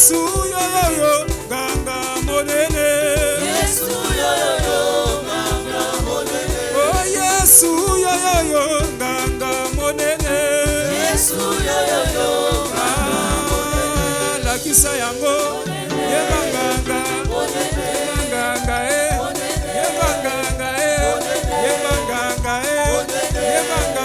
Yesu yo yo yo nganga monene. Yesu yo yo yo nganga monene. Oh Yesu yo yo yo nganga monene. Yesu yo yo yo nganga monene. La kisa yango ye nganga monene. Nganga ye nganga ye nganga ye nganga ye nganga ye nganga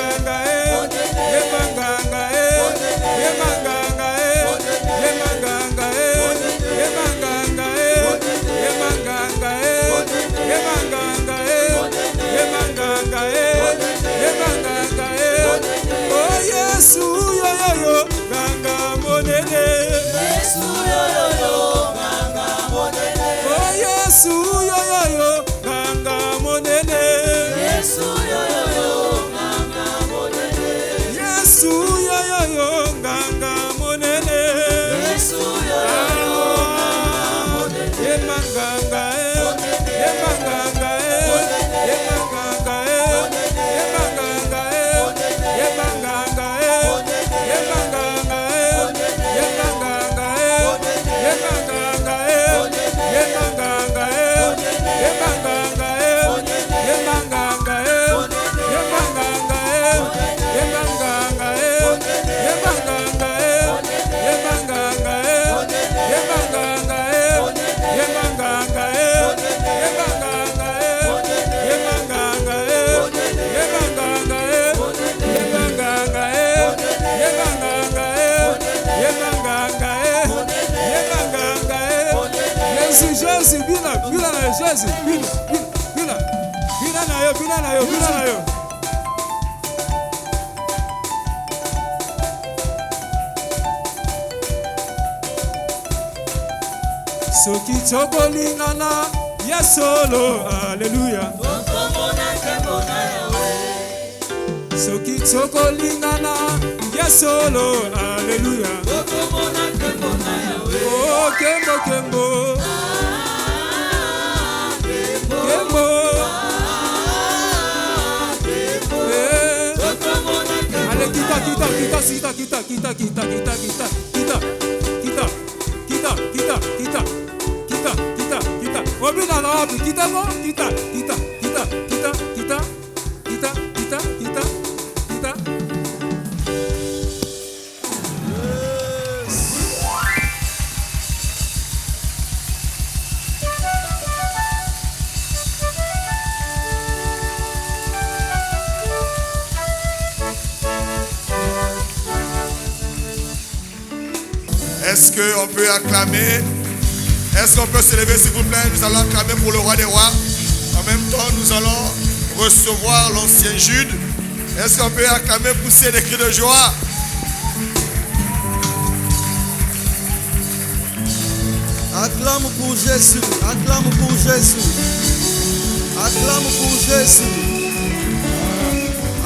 Yesu yo yo yo nganga monene. Yesu yo yo yo nganga monene. Oh Yesu yo yo yo nganga monene. Yesu yo yo yo nganga monene. Yesu yo yo yo nganga monene. Yesu yo yo yo nganga monene. Ye manganga ye manganga ye manganga ye manganga ye manganga Jésus, bila na Jésus, bila na yo. Soki tokolingana ya solo, haleluya. Soki tokolingana ya solo, haleluya. Oh, kembo kembo. Allez, Est-ce qu'on peut acclamer? Est-ce qu'on peut se lever s'il vous plaît? Nous allons acclamer pour le roi des rois. En même temps, nous allons recevoir l'ancien Jude. Est-ce qu'on peut acclamer, pousser des cris de joie? Acclame pour Jésus, acclame pour Jésus, acclame pour Jésus,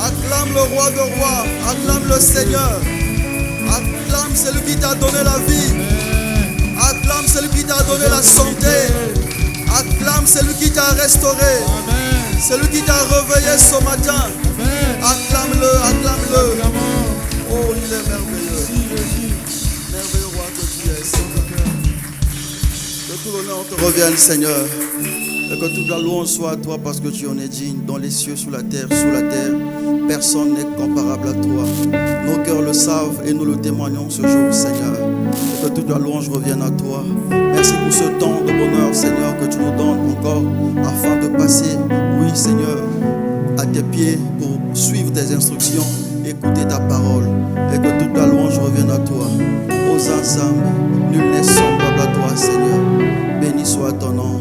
acclame le roi de rois, acclame le Seigneur, acclame celui qui t'a donné la vie, acclame celui qui t'a donné la santé, acclame celui qui t'a restauré, celui qui t'a réveillé ce matin, acclame-le, acclame-le. Oh, il est merveilleux, merveilleux roi que tu es, Seigneur. Que tout l'honneur te revienne, Seigneur. Et que toute la louange soit à toi parce que tu en es digne. Dans les cieux, sous la terre, personne n'est comparable à toi. Nos cœurs le savent et nous le témoignons ce jour, Seigneur. Et que toute la louange revienne à toi. Merci pour ce temps de bonheur, Seigneur, que tu nous donnes encore afin de passer, oui, Seigneur, à tes pieds pour suivre tes instructions, écouter ta parole. Et que toute la louange revienne à toi. Aux ensembles, nul n'est semblable à toi, Seigneur. Béni soit ton nom,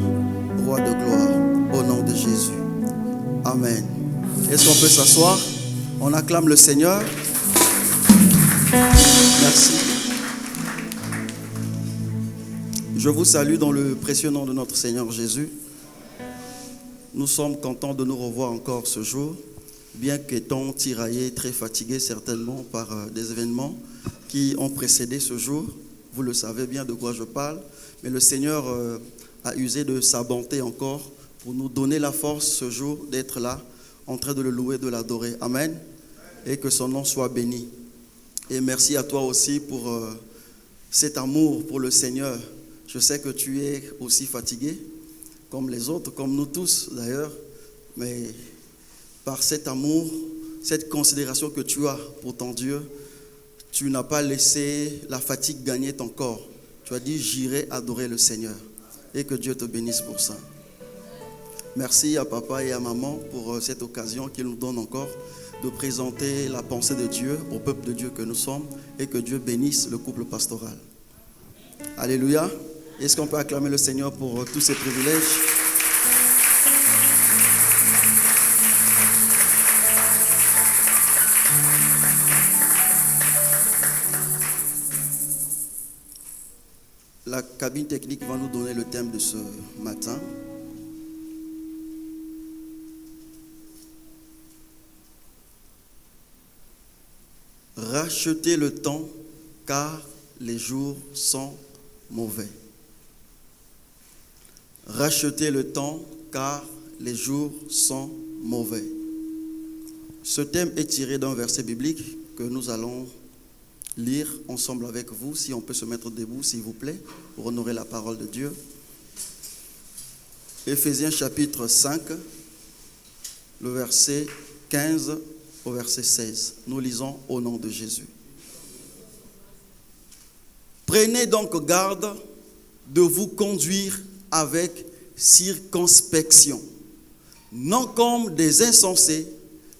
roi de gloire, au nom de Jésus. Amen. Est-ce qu'on peut s'asseoir? On acclame le Seigneur. Merci. Je vous salue dans le précieux nom de notre Seigneur Jésus. Nous sommes contents de nous revoir encore ce jour, bien qu'étant tiraillés, très fatigués certainement par des événements qui ont précédé ce jour. Vous le savez bien de quoi je parle. Mais le Seigneur a usé de sa bonté encore pour nous donner la force ce jour d'être là, en train de le louer, de l'adorer. Amen. Et que son nom soit béni. Et merci à toi aussi pour cet amour pour le Seigneur. Je sais que tu es aussi fatigué, comme les autres, comme nous tous d'ailleurs, mais par cet amour, cette considération que tu as pour ton Dieu, tu n'as pas laissé la fatigue gagner ton corps. Tu as dit, j'irai adorer le Seigneur. Et que Dieu te bénisse pour ça. Merci à papa et à maman pour cette occasion qu'ils nous donnent encore de présenter la pensée de Dieu au peuple de Dieu que nous sommes et que Dieu bénisse le couple pastoral. Alléluia. Est-ce qu'on peut acclamer le Seigneur pour tous ses privilèges? La cabine technique va nous donner le thème de ce matin. Rachetez le temps car les jours sont mauvais. Rachetez le temps car les jours sont mauvais. Ce thème est tiré d'un verset biblique que nous allons lire ensemble avec vous. Si on peut se mettre debout, s'il vous plaît, pour honorer la parole de Dieu. Éphésiens chapitre 5, le verset 15 au verset 16. Nous lisons au nom de Jésus. Prenez donc garde de vous conduire avec circonspection, non comme des insensés,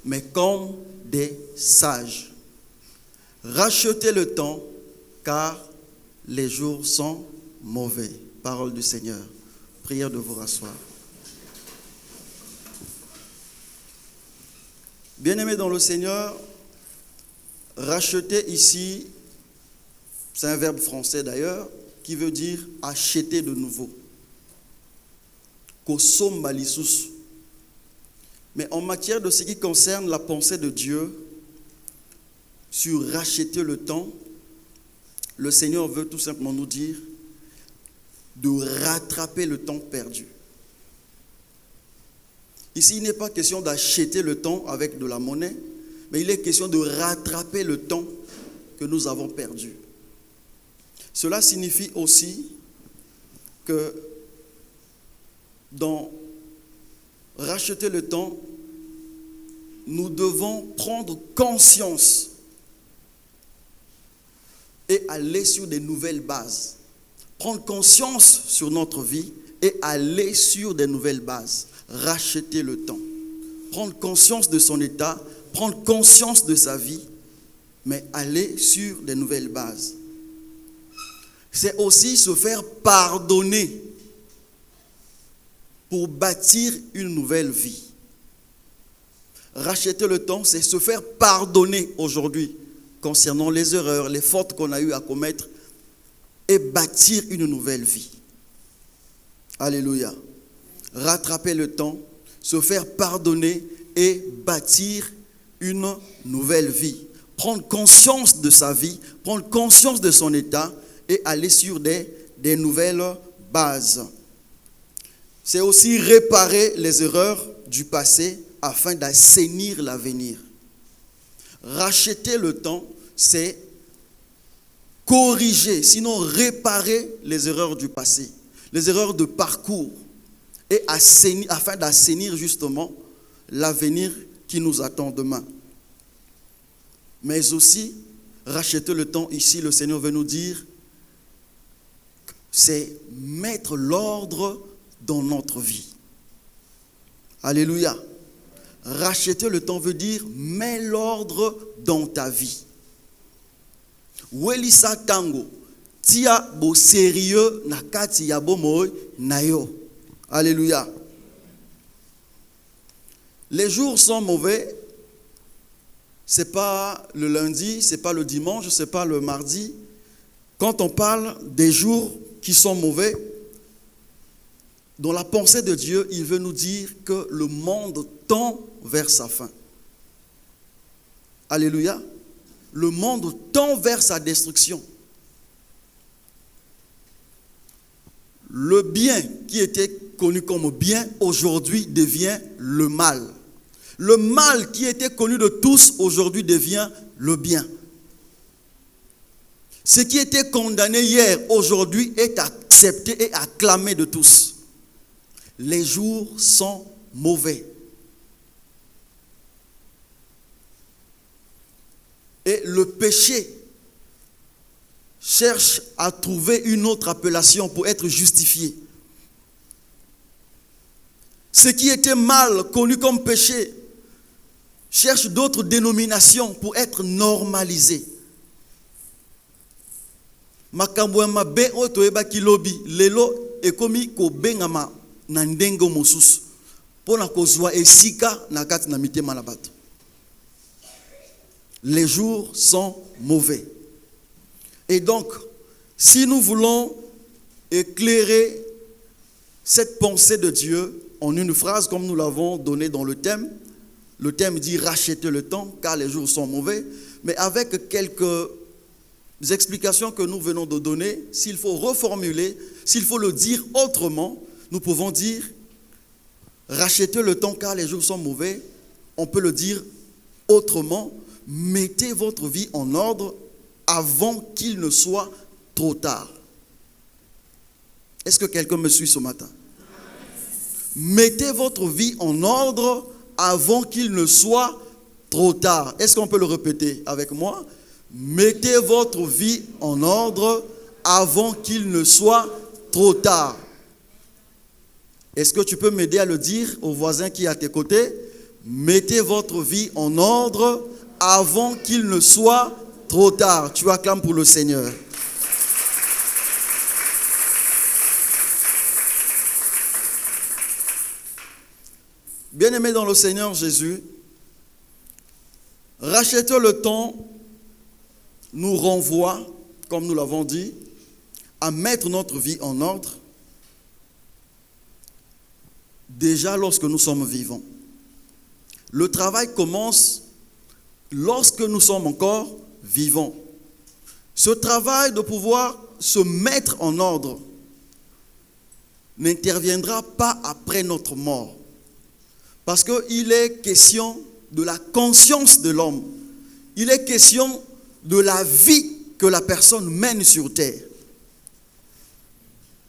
mais comme des sages. Rachetez le temps, car les jours sont mauvais. Parole du Seigneur. Prière de vous rasseoir. Bien-aimés dans le Seigneur, racheter ici, c'est un verbe français d'ailleurs, qui veut dire acheter de nouveau. Kosomba lisusu. Mais en matière de ce qui concerne la pensée de Dieu, sur racheter le temps, le Seigneur veut tout simplement nous dire de rattraper le temps perdu. Ici, il n'est pas question d'acheter le temps avec de la monnaie, mais il est question de rattraper le temps que nous avons perdu. Cela signifie aussi que dans racheter le temps, nous devons prendre conscience et aller sur des nouvelles bases. Prendre conscience sur notre vie et aller sur des nouvelles bases. Racheter le temps. Prendre conscience de son état, prendre conscience de sa vie, mais aller sur des nouvelles bases. C'est aussi se faire pardonner pour bâtir une nouvelle vie. Racheter le temps, c'est se faire pardonner aujourd'hui concernant les erreurs, les fautes qu'on a eu à commettre et bâtir une nouvelle vie. Alléluia. Rattraper le temps, se faire pardonner et bâtir une nouvelle vie. Prendre conscience de sa vie, prendre conscience de son état et aller sur des nouvelles bases. C'est aussi réparer les erreurs du passé afin d'assainir l'avenir. Racheter le temps, c'est corriger, sinon réparer les erreurs du passé, les erreurs de parcours, et assainir, afin d'assainir justement l'avenir qui nous attend demain. Mais aussi, racheter le temps, ici le Seigneur veut nous dire, c'est mettre l'ordre dans notre vie. Alléluia. Racheter le temps veut dire mets l'ordre dans ta vie. Welisa tango tia bo sérieux na kati ya bomoy nayo. Alléluia. Les jours sont mauvais. C'est pas le lundi, c'est pas le dimanche, c'est pas le mardi. Quand on parle des jours qui sont mauvais, dans la pensée de Dieu, il veut nous dire que le monde tend vers sa fin. Alléluia. Le monde tend vers sa destruction. Le bien qui était connu comme bien, aujourd'hui devient le mal. Le mal qui était connu de tous, aujourd'hui devient le bien. Ce qui était condamné hier, aujourd'hui, est accepté et acclamé de tous. Les jours sont mauvais. Et le péché cherche à trouver une autre appellation pour être justifié. Ce qui était mal connu comme péché cherche d'autres dénominations pour être normalisé. Makambo mabe oto eba kilobi lelo ekomi ko bengama na ndengo mosusu pona kozwa esika na kati na mitema na bato. Les jours sont mauvais. Et donc, si nous voulons éclairer cette pensée de Dieu en une phrase, comme nous l'avons donné dans le thème dit « Rachetez le temps, car les jours sont mauvais », mais avec quelques explications que nous venons de donner, s'il faut reformuler, s'il faut le dire autrement, nous pouvons dire « Rachetez le temps, car les jours sont mauvais », on peut le dire autrement, « Mettez votre vie en ordre avant qu'il ne soit trop tard ». Est-ce que quelqu'un me suit ce matin? Mettez votre vie en ordre avant qu'il ne soit trop tard. Est-ce qu'on peut le répéter avec moi? Mettez votre vie en ordre avant qu'il ne soit trop tard. Est-ce que tu peux m'aider à le dire au voisin qui est à tes côtés? Mettez votre vie en ordre avant qu'il ne soit trop tard. Tu acclames pour le Seigneur. Bien-aimés dans le Seigneur Jésus, racheter le temps nous renvoie, comme nous l'avons dit, à mettre notre vie en ordre déjà lorsque nous sommes vivants. Le travail commence lorsque nous sommes encore vivants. Ce travail de pouvoir se mettre en ordre n'interviendra pas après notre mort. Parce qu'il est question de la conscience de l'homme. Il est question de la vie que la personne mène sur terre.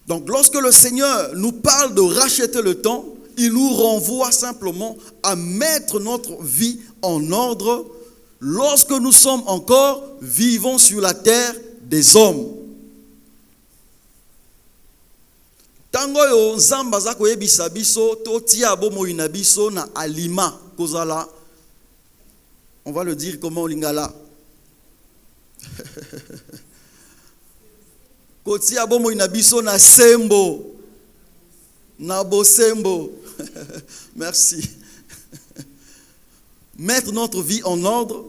Donc lorsque le Seigneur nous parle de racheter le temps, il nous renvoie simplement à mettre notre vie en ordre lorsque nous sommes encore vivants sur la terre des hommes. Tango yo nzamba za koyebisa biso to tia bomoi na biso na alima kozala. On va le dire comment lingala. Kotia bomoi na biso na sembo. Na bosembo. Merci. Mettre notre vie en ordre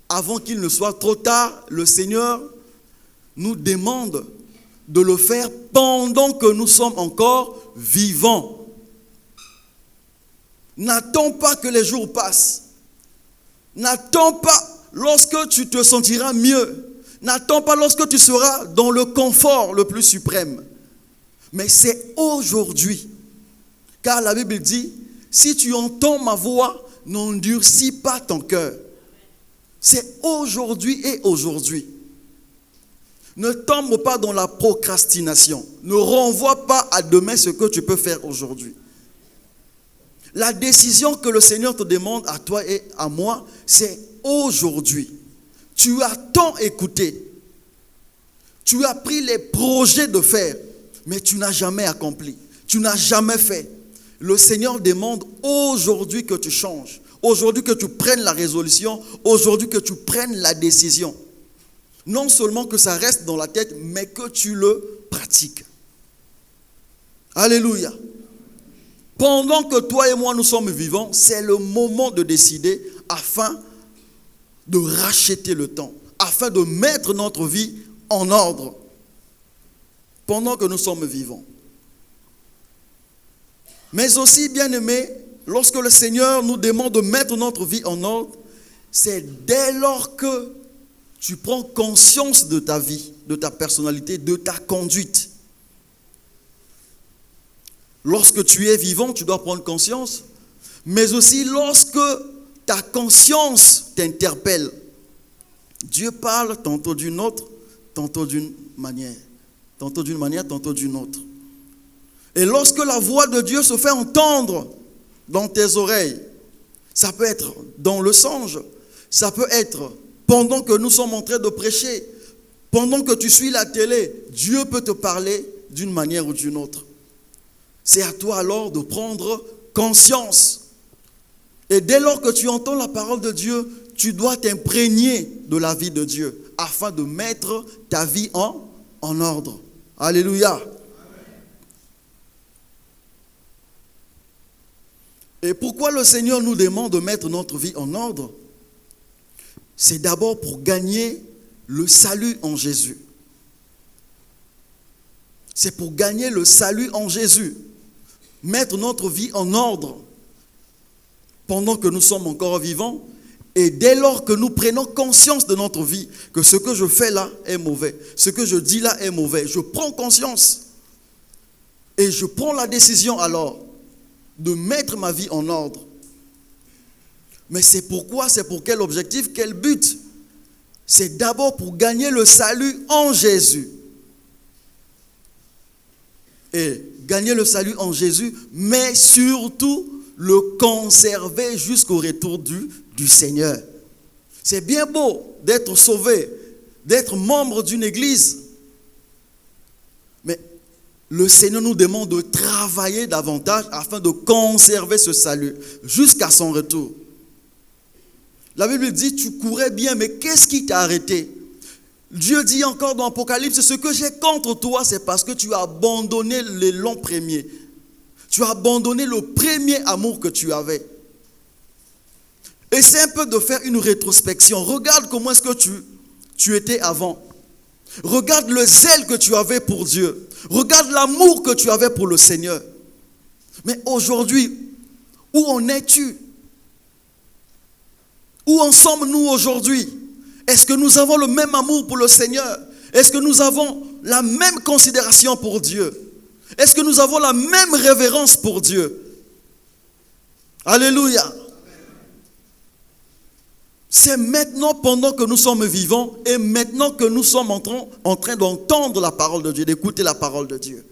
avant qu'il ne soit trop tard, le Seigneur nous demande de le faire pendant que nous sommes encore vivants. N'attends pas que les jours passent. N'attends pas lorsque tu te sentiras mieux. N'attends pas lorsque tu seras dans le confort le plus suprême. Mais c'est aujourd'hui. Car la Bible dit, si tu entends ma voix, n'endurcis pas ton cœur. C'est aujourd'hui et aujourd'hui. Ne tombe pas dans la procrastination. Ne renvoie pas à demain ce que tu peux faire aujourd'hui. La décision que le Seigneur te demande à toi et à moi, c'est aujourd'hui. Tu as tant écouté. Tu as pris les projets de faire, mais tu n'as jamais accompli. Tu n'as jamais fait. Le Seigneur demande aujourd'hui que tu changes. Aujourd'hui que tu prennes la résolution. Aujourd'hui que tu prennes la décision. Non seulement que ça reste dans la tête, mais que tu le pratiques. Alléluia. Pendant que toi et moi nous sommes vivants, c'est le moment de décider afin de racheter le temps, afin de mettre notre vie en ordre. Pendant que nous sommes vivants. Mais aussi, bien-aimés, lorsque le Seigneur nous demande de mettre notre vie en ordre, c'est dès lors que tu prends conscience de ta vie, de ta personnalité, de ta conduite. Lorsque tu es vivant, tu dois prendre conscience. Mais aussi lorsque ta conscience t'interpelle. Dieu parle tantôt d'une autre, tantôt d'une manière, tantôt d'une autre. Et lorsque la voix de Dieu se fait entendre dans tes oreilles, ça peut être dans le songe, ça peut être pendant que nous sommes en train de prêcher, pendant que tu suis la télé, Dieu peut te parler d'une manière ou d'une autre. C'est à toi alors de prendre conscience. Et dès lors que tu entends la parole de Dieu, tu dois t'imprégner de la vie de Dieu afin de mettre ta vie en ordre. Alléluia. Amen. Et pourquoi le Seigneur nous demande de mettre notre vie en ordre? C'est d'abord pour gagner le salut en Jésus. C'est pour gagner le salut en Jésus. Mettre notre vie en ordre pendant que nous sommes encore vivants. Et dès lors que nous prenons conscience de notre vie, que ce que je fais là est mauvais, ce que je dis là est mauvais, je prends conscience. Et je prends la décision alors de mettre ma vie en ordre. Mais c'est pourquoi, c'est pour quel objectif, quel but? C'est d'abord pour gagner le salut en Jésus. Et gagner le salut en Jésus, mais surtout le conserver jusqu'au retour du Seigneur. C'est bien beau d'être sauvé, d'être membre d'une église. Mais le Seigneur nous demande de travailler davantage afin de conserver ce salut jusqu'à son retour. La Bible dit, tu courais bien, mais qu'est-ce qui t'a arrêté? Dieu dit encore dans l'Apocalypse, ce que j'ai contre toi, c'est parce que tu as abandonné l'élan premier. Tu as abandonné le premier amour que tu avais. Essaie un peu de faire une rétrospection. Regarde comment est-ce que tu étais avant. Regarde le zèle que tu avais pour Dieu. Regarde l'amour que tu avais pour le Seigneur. Mais aujourd'hui, où en es-tu? Où en sommes-nous aujourd'hui? Est-ce que nous avons le même amour pour le Seigneur? Est-ce que nous avons la même considération pour Dieu? Est-ce que nous avons la même révérence pour Dieu? Alléluia. C'est maintenant, pendant que nous sommes vivants, et maintenant que nous sommes en train d'entendre la parole de Dieu, d'écouter la parole de Dieu.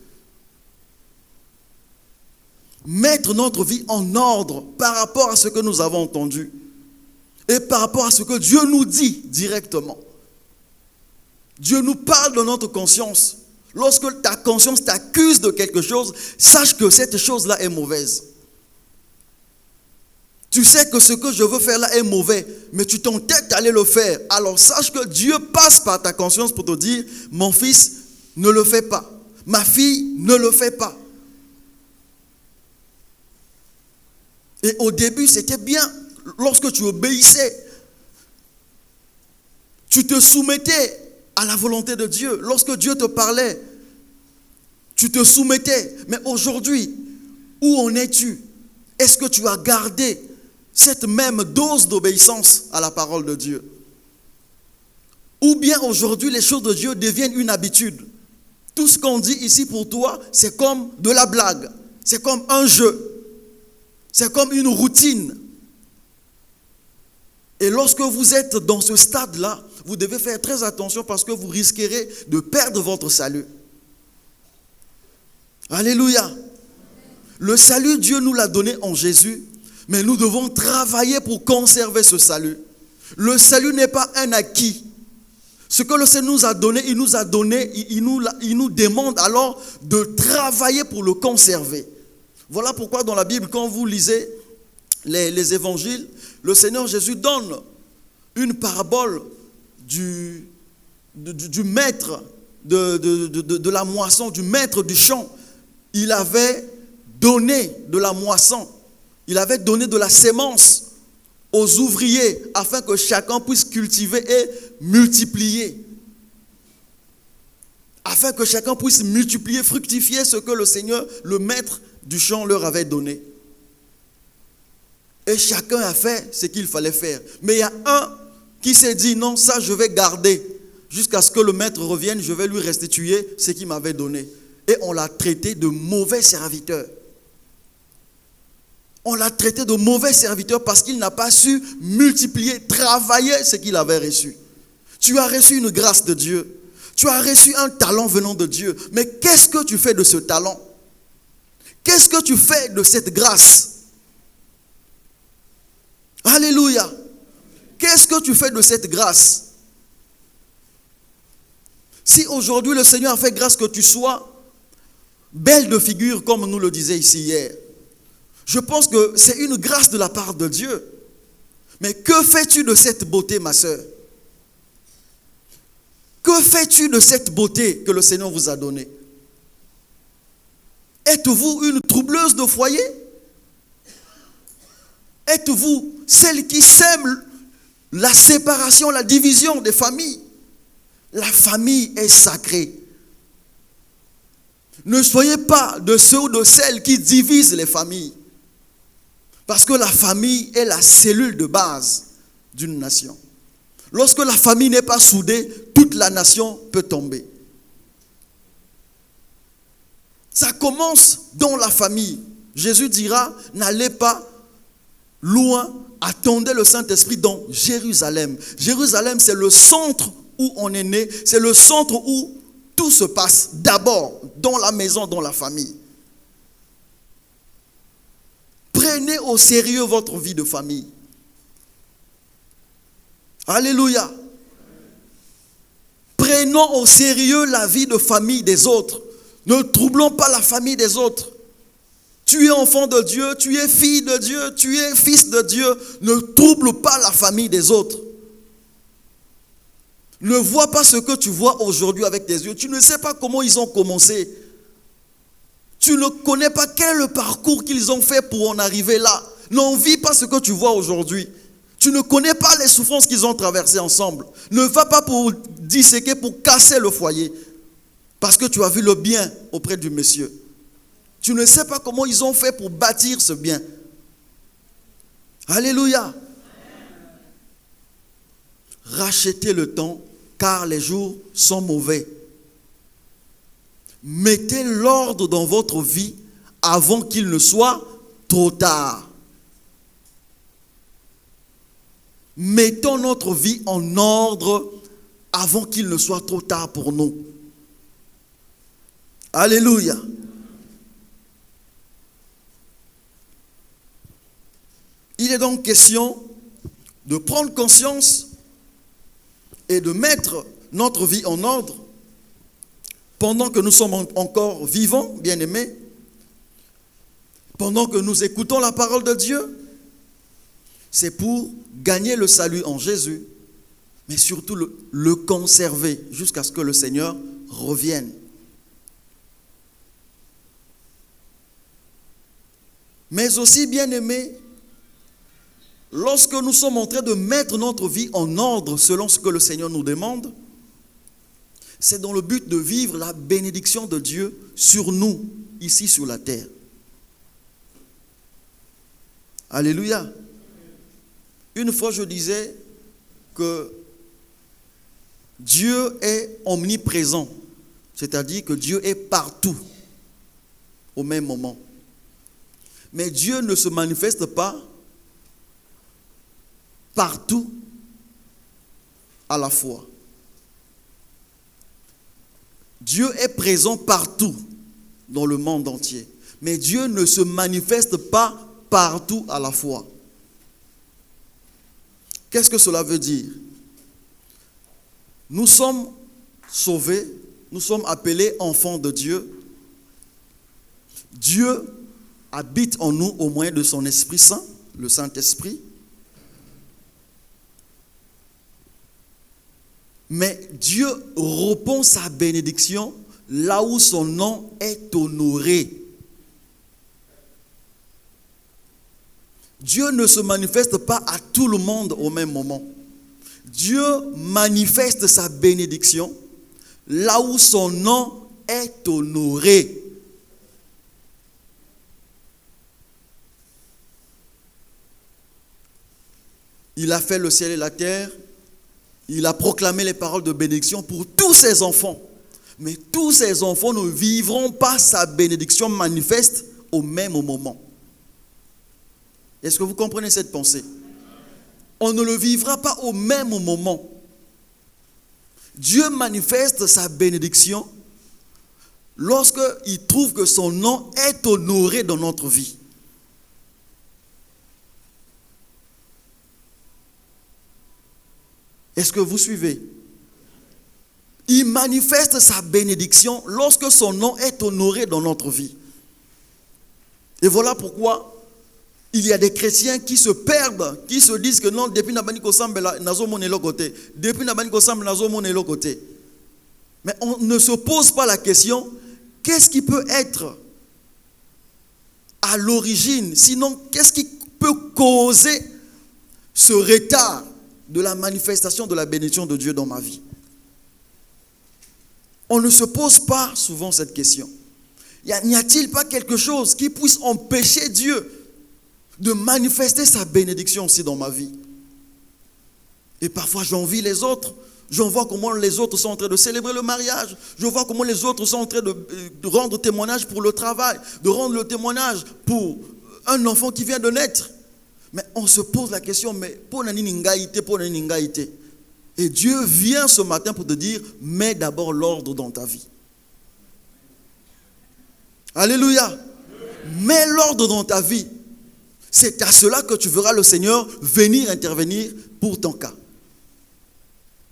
Mettre notre vie en ordre par rapport à ce que nous avons entendu. Et par rapport à ce que Dieu nous dit directement. Dieu nous parle de notre conscience. Lorsque ta conscience t'accuse de quelque chose, sache que cette chose-là est mauvaise. Tu sais que ce que je veux faire là est mauvais, mais tu t'entêtes d'aller le faire. Alors sache que Dieu passe par ta conscience pour te dire, mon fils, ne le fais pas. Ma fille, ne le fais pas. Et au début, c'était bien. Lorsque tu obéissais, tu te soumettais à la volonté de Dieu. Lorsque Dieu te parlait, tu te soumettais. Mais aujourd'hui, où en es-tu? Est-ce que tu as gardé cette même dose d'obéissance à la parole de Dieu? Ou bien aujourd'hui, les choses de Dieu deviennent une habitude. Tout ce qu'on dit ici pour toi, c'est comme de la blague. C'est comme un jeu. C'est comme une routine. Et lorsque vous êtes dans ce stade-là, vous devez faire très attention parce que vous risquerez de perdre votre salut. Alléluia. Le salut, Dieu nous l'a donné en Jésus, mais nous devons travailler pour conserver ce salut. Le salut n'est pas un acquis. Ce que le Seigneur nous a donné, il nous demande alors de travailler pour le conserver. Voilà pourquoi dans la Bible, quand vous lisez les évangiles, le Seigneur Jésus donne une parabole du maître de la moisson, du maître du champ. Il avait donné de la moisson, il avait donné de la sémence aux ouvriers afin que chacun puisse cultiver et multiplier. Afin que chacun puisse multiplier, fructifier ce que le Seigneur, le maître du champ, leur avait donné. Et chacun a fait ce qu'il fallait faire. Mais il y a un qui s'est dit, non, ça je vais garder. Jusqu'à ce que le maître revienne, je vais lui restituer ce qu'il m'avait donné. Et on l'a traité de mauvais serviteur. On l'a traité de mauvais serviteur parce qu'il n'a pas su multiplier, travailler ce qu'il avait reçu. Tu as reçu une grâce de Dieu. Tu as reçu un talent venant de Dieu. Mais qu'est-ce que tu fais de ce talent? Qu'est-ce que tu fais de cette grâce? Alléluia. Qu'est-ce que tu fais de cette grâce? Si aujourd'hui le Seigneur a fait grâce que tu sois belle de figure, comme nous le disait ici hier, je pense que c'est une grâce de la part de Dieu. Mais que fais-tu de cette beauté, ma sœur? Que fais-tu de cette beauté que le Seigneur vous a donnée? Êtes-vous une troubleuse de foyer? Êtes-vous celle qui sème la séparation, la division des familles? La famille est sacrée. Ne soyez pas de ceux ou de celles qui divisent les familles. Parce que la famille est la cellule de base d'une nation. Lorsque la famille n'est pas soudée, toute la nation peut tomber. Ça commence dans la famille. Jésus dira, n'allez pas loin, attendez le Saint-Esprit dans Jérusalem. Jérusalem, c'est le centre où on est né, c'est le centre où tout se passe d'abord dans la maison, dans la famille. Prenez au sérieux votre vie de famille. Alléluia. Prenons au sérieux la vie de famille des autres. Ne troublons pas la famille des autres. Tu es enfant de Dieu, tu es fille de Dieu, tu es fils de Dieu. Ne trouble pas la famille des autres. Ne vois pas ce que tu vois aujourd'hui avec tes yeux. Tu ne sais pas comment ils ont commencé. Tu ne connais pas quel est le parcours qu'ils ont fait pour en arriver là. N'envie pas ce que tu vois aujourd'hui. Tu ne connais pas les souffrances qu'ils ont traversées ensemble. Ne va pas pour disséquer, pour casser le foyer. Parce que tu as vu le bien auprès du monsieur. Tu ne sais pas comment ils ont fait pour bâtir ce bien. Alléluia. Rachetez le temps, car les jours sont mauvais. Mettez l'ordre dans votre vie avant qu'il ne soit trop tard. Mettons notre vie en ordre avant qu'il ne soit trop tard pour nous. Alléluia. Il est donc question de prendre conscience et de mettre notre vie en ordre pendant que nous sommes encore vivants, bien-aimés, pendant que nous écoutons la parole de Dieu. C'est pour gagner le salut en Jésus, mais surtout le conserver jusqu'à ce que le Seigneur revienne. Mais aussi, bien-aimés, lorsque nous sommes en train de mettre notre vie en ordre selon ce que le Seigneur nous demande, c'est dans le but de vivre la bénédiction de Dieu sur nous, ici sur la terre. Alléluia. Une fois je disais que Dieu est omniprésent, c'est-à-dire que Dieu est partout au même moment. Mais Dieu ne se manifeste pas partout à la fois. Dieu est présent partout dans le monde entier. Mais Dieu ne se manifeste pas partout à la fois. Qu'est-ce que cela veut dire? Nous sommes sauvés, nous sommes appelés enfants de Dieu. Dieu habite en nous au moyen de son Esprit Saint, le Saint-Esprit. Mais Dieu répand sa bénédiction là où son nom est honoré. Dieu ne se manifeste pas à tout le monde au même moment. Dieu manifeste sa bénédiction là où son nom est honoré. Il a fait le ciel et la terre. Il a proclamé les paroles de bénédiction pour tous ses enfants. Mais tous ses enfants ne vivront pas sa bénédiction manifeste au même moment. Est-ce que vous comprenez cette pensée? On ne le vivra pas au même moment. Dieu manifeste sa bénédiction lorsqu'il trouve que son nom est honoré dans notre vie. Est-ce que vous suivez? Il manifeste sa bénédiction lorsque son nom est honoré dans notre vie. Et voilà pourquoi il y a des chrétiens qui se perdent, qui se disent que non, depuis Nabani Kosambe, nazo mon est côté. Depuis Nabani Kosambe, nazo mon est côté. Mais on ne se pose pas la question, qu'est-ce qui peut être à l'origine? Sinon, qu'est-ce qui peut causer ce retard de la manifestation de la bénédiction de Dieu dans ma vie? On ne se pose pas souvent cette question. N'y a-t-il pas quelque chose qui puisse empêcher Dieu de manifester sa bénédiction aussi dans ma vie? Et parfois j'envie les autres. Je vois comment les autres sont en train de célébrer le mariage. Je vois comment les autres sont en train de rendre témoignage pour le travail, de rendre le témoignage pour un enfant qui vient de naître. Mais on se pose la question, mais pour nani ningaïté, pour nani ningaïté. Et Dieu vient ce matin pour te dire, mets d'abord l'ordre dans ta vie. Alléluia. Mets l'ordre dans ta vie. C'est à cela que tu verras le Seigneur venir intervenir pour ton cas.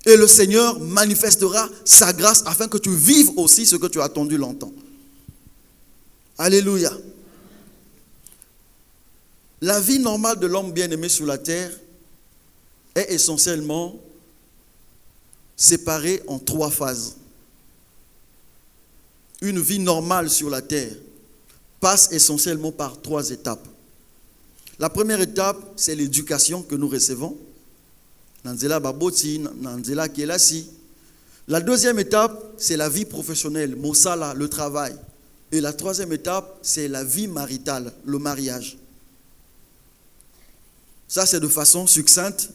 Et le Seigneur manifestera sa grâce afin que tu vives aussi ce que tu as attendu longtemps. Alléluia. La vie normale de l'homme bien-aimé sur la terre est essentiellement séparée en 3 phases. Une vie normale sur la terre passe essentiellement par 3 étapes. La première étape, c'est l'éducation que nous recevons. Nanzela baboti, nanzela kelasi. La deuxième étape, c'est la vie professionnelle, mosala, le travail. Et la troisième étape, c'est la vie maritale, le mariage. Ça, c'est de façon succincte.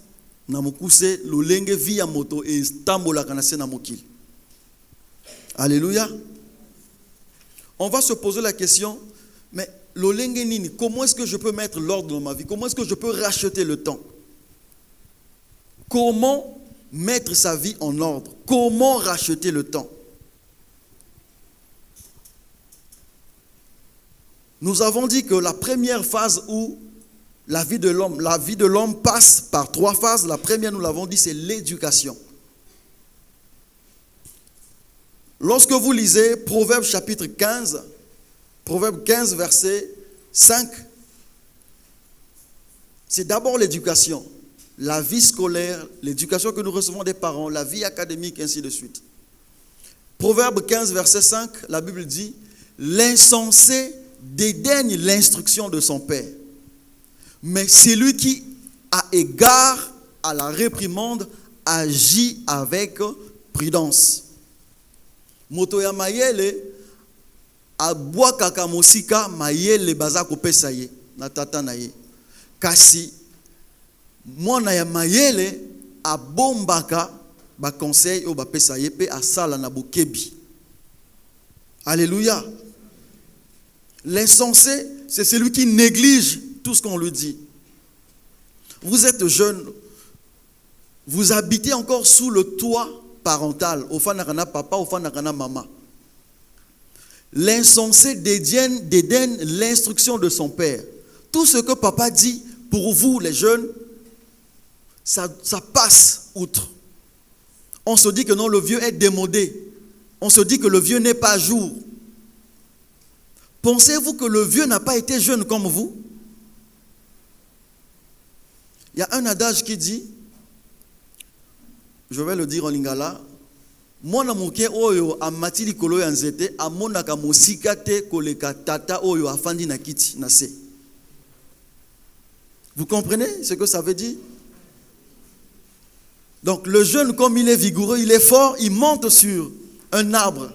Namokuse lolenge via moto et tambola kanase namokil. Alléluia. On va se poser la question, mais lolenge nini, comment est-ce que je peux mettre l'ordre dans ma vie? Comment est-ce que je peux racheter le temps? Comment mettre sa vie en ordre? Comment racheter le temps? Nous avons dit que la première phase où la vie de l'homme passe par 3 phases. La première, nous l'avons dit, c'est l'éducation. Lorsque vous lisez Proverbes chapitre 15, Proverbes 15, verset 5, c'est d'abord l'éducation, la vie scolaire, l'éducation que nous recevons des parents, la vie académique, ainsi de suite. Proverbes 15, verset 5, la Bible dit, « L'insensé dédaigne l'instruction de son père. Mais celui qui a égard à la réprimande agit avec prudence. » Moto ya mayele abwa kaka mosika mayele baza kopesa ye na tata na ye. Kasi mwana ya mayele abombaka ba conseil o ba pesa ye pe asala na bokebi. Alléluia. L'insensé, c'est celui qui néglige tout ce qu'on lui dit. Vous êtes jeune, vous habitez encore sous le toit parental, au fanakana papa, au fanakana maman. L'insensé dédaigne l'instruction de son père. Tout ce que papa dit, pour vous les jeunes, ça passe outre. On se dit que non, le vieux est démodé. On se dit que le vieux n'est pas à jour. Pensez-vous que le vieux n'a pas été jeune comme vous? Il y a un adage qui dit, je vais le dire en lingala, mwana moke oyo amati likolo ya nzete amonaka mosika te koleka tata oyo afandi na kiti na se. Vous comprenez ce que ça veut dire? Donc le jeune, comme il est vigoureux, il est fort, il monte sur un arbre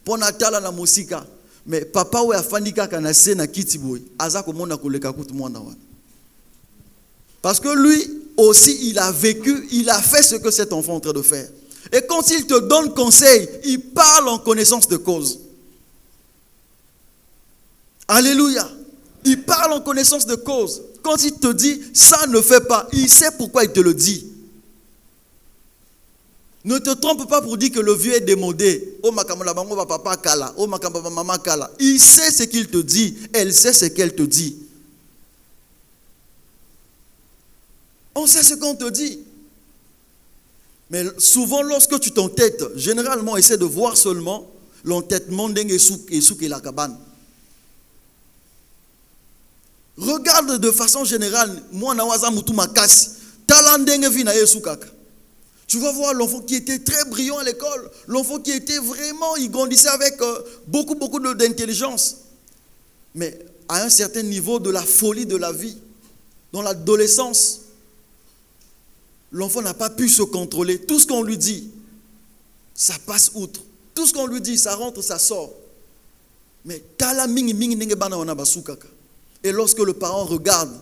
pour natala na mosika. Mais papa oyo afandi kaka na se na kiti boy, aza komona koleka kutu mwana wana. Parce que lui aussi, il a vécu, il a fait ce que cet enfant est en train de faire. Et quand il te donne conseil, il parle en connaissance de cause. Alléluia. Il parle en connaissance de cause. Quand il te dit, ça ne fait pas, il sait pourquoi il te le dit. Ne te trompe pas pour dire que le vieux est démodé. Oh makamala bango ba papa kala, oh makamala maman kala. Il sait ce qu'il te dit, elle sait ce qu'elle te dit. On sait ce qu'on te dit. Mais souvent lorsque tu t'entêtes, généralement essaie de voir seulement l'entêtement d'engue souk et la cabane. Regarde de façon générale, moi na waza mutu makasi, talandenge vina yesukaka. Tu vas voir l'enfant qui était très brillant à l'école, l'enfant qui était vraiment, il grandissait avec beaucoup d'intelligence. Mais à un certain niveau de la folie de la vie, dans l'adolescence, l'enfant n'a pas pu se contrôler. Tout ce qu'on lui dit, ça passe outre. Tout ce qu'on lui dit, ça rentre, ça sort. Mais tala mingi mingi nenge bana wana basukaka. Et lorsque le parent regarde,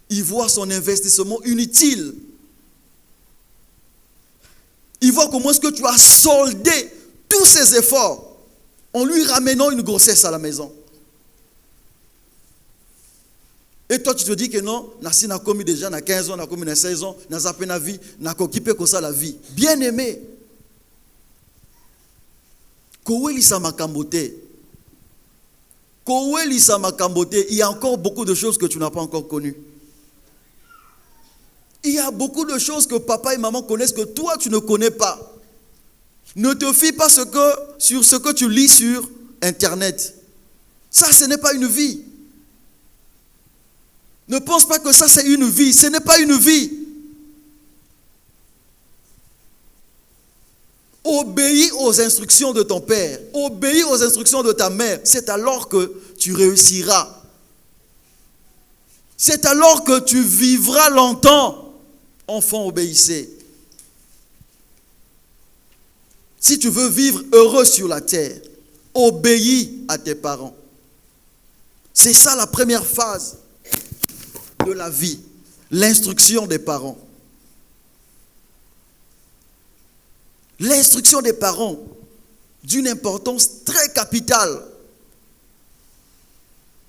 il voit son investissement inutile. Il voit comment est-ce que tu as soldé tous ses efforts en lui ramenant une grossesse à la maison. Et toi, tu te dis que non, si n'a commis déjà, n'a 15 ans, n'a commis 16 ans, n'a zappé la vie, n'a occupé comme ça la vie. Bien aimé. Il y a encore beaucoup de choses que tu n'as pas encore connues. Il y a beaucoup de choses que papa et maman connaissent que toi tu ne connais pas. Ne te fie pas sur ce que tu lis sur Internet. Ça, ce n'est pas une vie. Ne pense pas que ça c'est une vie. Ce n'est pas une vie. Obéis aux instructions de ton père. Obéis aux instructions de ta mère. C'est alors que tu réussiras. C'est alors que tu vivras longtemps. Enfant, obéissez. Si tu veux vivre heureux sur la terre, obéis à tes parents. C'est ça la première phase de la vie, l'instruction des parents. L'instruction des parents, d'une importance très capitale.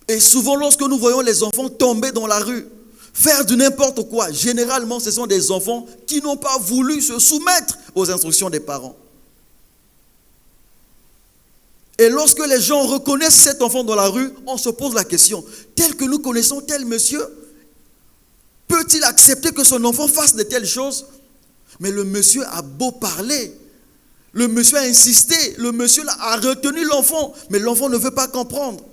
Et souvent, lorsque nous voyons les enfants tomber dans la rue, faire du n'importe quoi, généralement, ce sont des enfants qui n'ont pas voulu se soumettre aux instructions des parents. Et lorsque les gens reconnaissent cet enfant dans la rue, on se pose la question, tel que nous connaissons tel monsieur, peut-il accepter que son enfant fasse de telles choses? Mais le monsieur a beau parler, le monsieur a insisté, le monsieur a retenu l'enfant, mais l'enfant ne veut pas comprendre.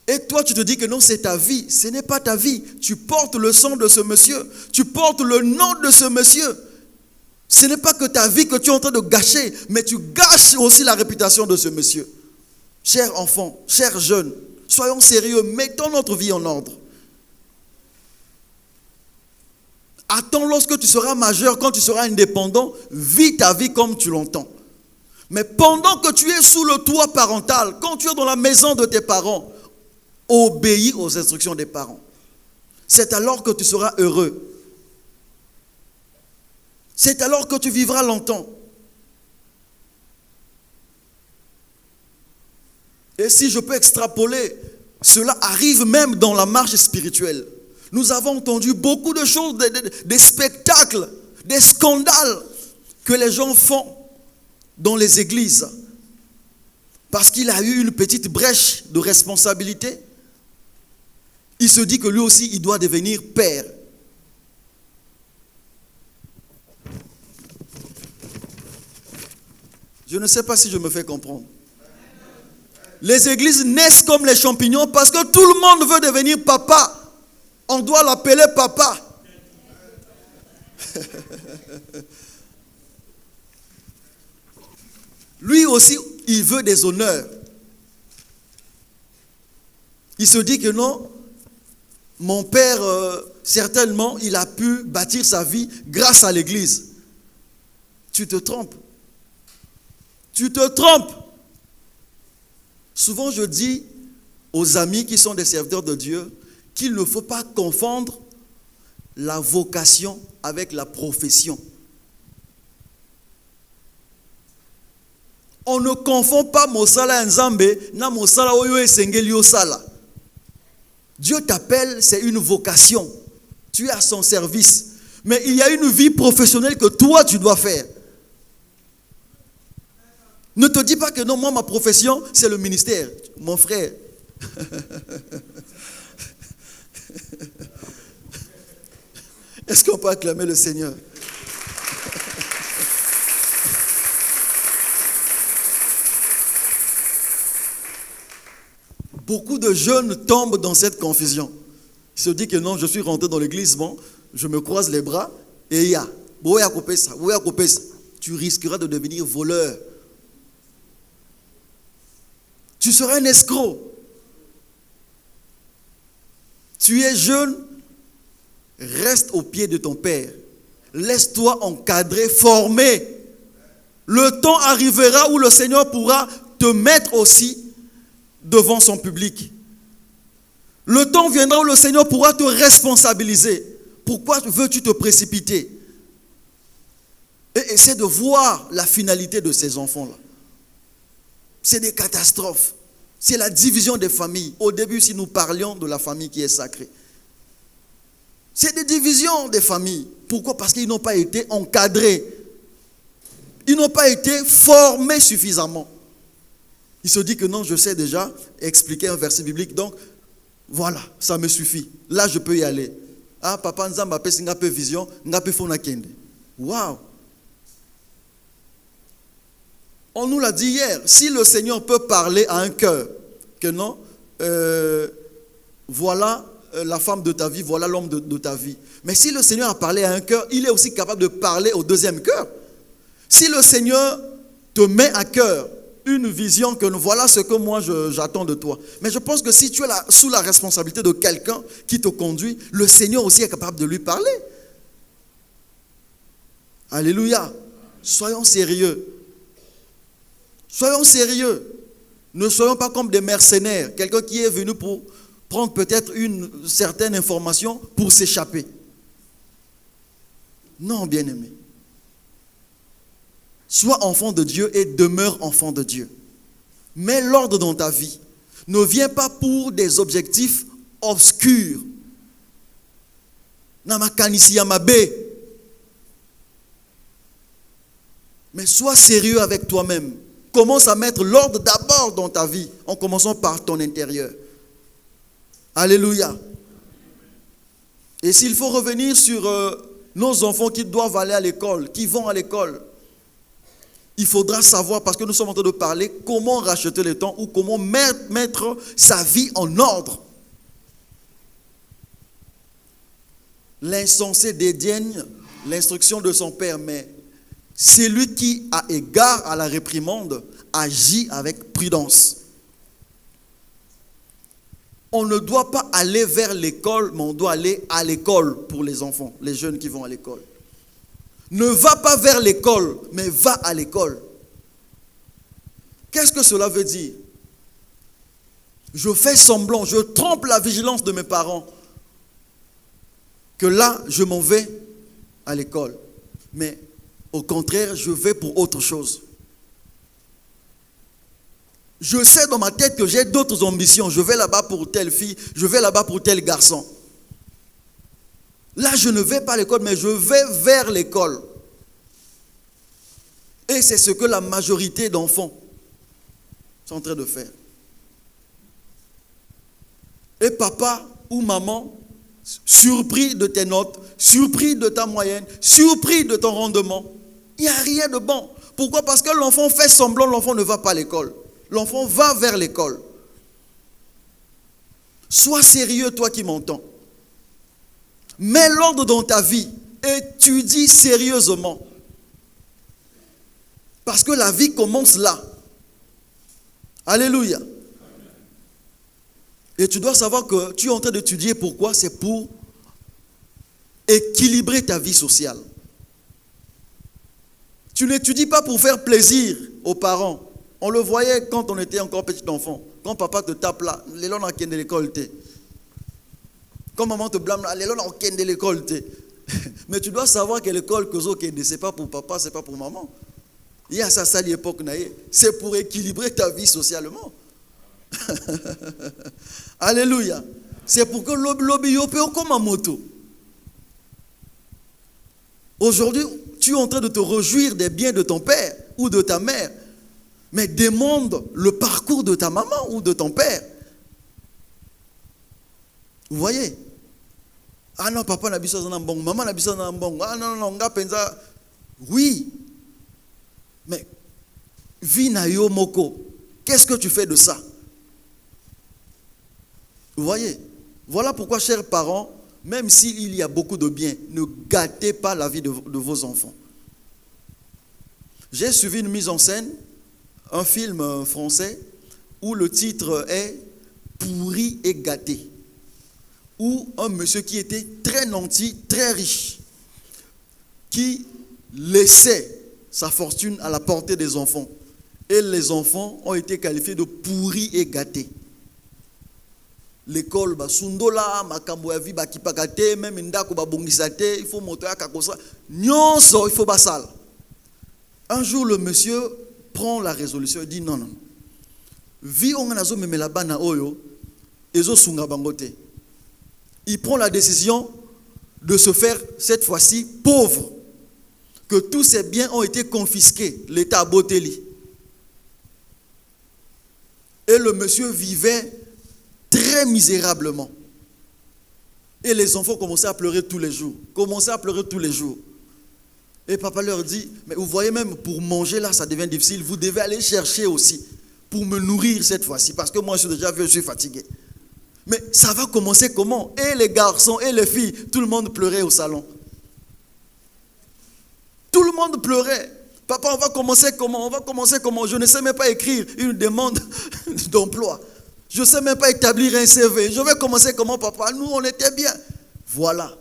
Et toi, tu te dis que non, c'est ta vie. Ce n'est pas ta vie. Tu portes le sang de ce monsieur. Tu portes le nom de ce monsieur. Ce n'est pas que ta vie que tu es en train de gâcher, mais tu gâches aussi la réputation de ce monsieur. Chers enfants, chers jeunes, soyons sérieux, mettons notre vie en ordre. Attends lorsque tu seras majeur, quand tu seras indépendant, vis ta vie comme tu l'entends. Mais pendant que tu es sous le toit parental, quand tu es dans la maison de tes parents, obéis aux instructions des parents. C'est alors que tu seras heureux. C'est alors que tu vivras longtemps. Et si je peux extrapoler, cela arrive même dans la marche spirituelle. Nous avons entendu beaucoup de choses, des spectacles, des scandales que les gens font dans les églises. Parce qu'il a eu une petite brèche de responsabilité. Il se dit que lui aussi, il doit devenir père. Je ne sais pas si je me fais comprendre. Les églises naissent comme les champignons parce que tout le monde veut devenir papa. On doit l'appeler papa. Lui aussi, il veut des honneurs. Il se dit que non, mon père, certainement, il a pu bâtir sa vie grâce à l'église. Tu te trompes. Tu te trompes. Souvent, je dis aux amis qui sont des serviteurs de Dieu qu'il ne faut pas confondre la vocation avec la profession. On ne confond pas Mosala Nzambe na Mosala Oyo Esengeli Osala. Dieu t'appelle, c'est une vocation. Tu es à son service. Mais il y a une vie professionnelle que toi, tu dois faire. Ne te dis pas que non, moi, ma profession, c'est le ministère. Mon frère. Est-ce qu'on peut acclamer le Seigneur? Beaucoup de jeunes tombent dans cette confusion. Ils se disent que non, je suis rentré dans l'église, bon, je me croise les bras et il y a. Tu risqueras de devenir voleur. Tu seras un escroc. Tu es jeune, reste au pied de ton père. Laisse-toi encadrer, former. Le temps arrivera où le Seigneur pourra te mettre aussi devant son public. Le temps viendra où le Seigneur pourra te responsabiliser. Pourquoi veux-tu te précipiter? Et essaie de voir la finalité de ces enfants-là. C'est des catastrophes. C'est la division des familles. Au début, si nous parlions de la famille qui est sacrée. C'est des divisions des familles. Pourquoi? Parce qu'ils n'ont pas été encadrés. Ils n'ont pas été formés suffisamment. Il se dit que non, je sais déjà expliquer un verset biblique. Donc, voilà, ça me suffit. Là, je peux y aller. Ah, papa, nous avons une vision, nous avons fait une kende. Waouh! On nous l'a dit hier, si le Seigneur peut parler à un cœur, que non, voilà la femme de ta vie, voilà l'homme de ta vie. Mais si le Seigneur a parlé à un cœur, il est aussi capable de parler au deuxième cœur. Si le Seigneur te met à cœur une vision que voilà ce que moi j'attends de toi. Mais je pense que si tu es sous la responsabilité de quelqu'un qui te conduit, le Seigneur aussi est capable de lui parler. Alléluia. Soyons sérieux. Soyons sérieux. Ne soyons pas comme des mercenaires. Quelqu'un qui est venu pour prendre peut-être une certaine information pour s'échapper. Non, bien-aimé. Sois enfant de Dieu et demeure enfant de Dieu. Mets l'ordre dans ta vie. Ne viens pas pour des objectifs obscurs. Mais sois sérieux avec toi-même. Commence à mettre l'ordre d'abord dans ta vie, en commençant par ton intérieur. Alléluia. Et s'il faut revenir sur nos enfants qui doivent aller à l'école, qui vont à l'école, il faudra savoir, parce que nous sommes en train de parler, comment racheter le temps ou comment mettre sa vie en ordre. L'insensé dédaigne l'instruction de son père, mais celui qui a égard à la réprimande agit avec prudence. On ne doit pas aller vers l'école, mais on doit aller à l'école pour les enfants, les jeunes qui vont à l'école. Ne va pas vers l'école, mais va à l'école. Qu'est-ce que cela veut dire? Je fais semblant, je trompe la vigilance de mes parents que là, je m'en vais à l'école. Mais au contraire, je vais pour autre chose. Je sais dans ma tête que j'ai d'autres ambitions. Je vais là-bas pour telle fille, je vais là-bas pour tel garçon. Là, je ne vais pas à l'école, mais je vais vers l'école. Et c'est ce que la majorité d'enfants sont en train de faire. Et papa ou maman, surpris de tes notes, surpris de ta moyenne, surpris de ton rendement, il n'y a rien de bon. Pourquoi? Parce que l'enfant fait semblant, l'enfant ne va pas à l'école. L'enfant va vers l'école. Sois sérieux, toi qui m'entends. Mets l'ordre dans ta vie. Étudie sérieusement. Parce que la vie commence là. Alléluia. Et tu dois savoir que tu es en train d'étudier. Pourquoi? C'est pour équilibrer ta vie sociale. Tu n'étudies pas pour faire plaisir aux parents. On le voyait quand on était encore petit enfant. Quand papa te tape là, les gens qui sont de l'école. Quand maman te blâme là, les gens qui sont de l'école. Mais tu dois savoir que l'école, ce n'est pas pour papa, ce n'est pas pour maman. Il y a ça à l'époque, c'est pour équilibrer ta vie socialement. Alléluia. C'est pour que l'obéi peut comme un moto. Aujourd'hui, tu es en train de te réjouir des biens de ton père ou de ta mère. Mais demande le parcours de ta maman ou de ton père. Vous voyez? Ah non, papa n'a pas de bon, maman n'a pas de bon. Ah non, non, on a pensa. Oui. Mais, Vinayo Moko, qu'est-ce que tu fais de ça? Vous voyez? Voilà pourquoi, chers parents, même s'il y a beaucoup de biens, ne gâtez pas la vie de vos enfants. J'ai suivi une mise en scène, un film français, où le titre est « Pourri et gâté », où un monsieur qui était très nanti, très riche, qui laissait sa fortune à la portée des enfants. Et les enfants ont été qualifiés de pourris et gâtés. L'école, sundola, makambo ya vi bakipakate, même ndako babongisate, il faut monter à kakosa. Nyonso, il faut basal. Un jour, le monsieur prend la résolution et dit non, non. Vi onganazo memela bana oyo, ezo sunga bangote. Il prend la décision de se faire, cette fois-ci, pauvre. Que tous ses biens ont été confisqués. L'État a Boteli. Et le monsieur vivait très misérablement. Et les enfants commençaient à pleurer tous les jours. Et papa leur dit, mais vous voyez même, pour manger là, ça devient difficile. Vous devez aller chercher aussi pour me nourrir cette fois-ci. Parce que moi, je suis déjà vieux, je suis fatigué. Mais ça va commencer comment? Et les garçons et les filles, tout le monde pleurait au salon. Tout le monde pleurait. Papa, on va commencer comment? Je ne sais même pas écrire une demande d'emploi. Je ne sais même pas établir un CV. Je vais commencer comment, papa? Nous, on était bien. Voilà.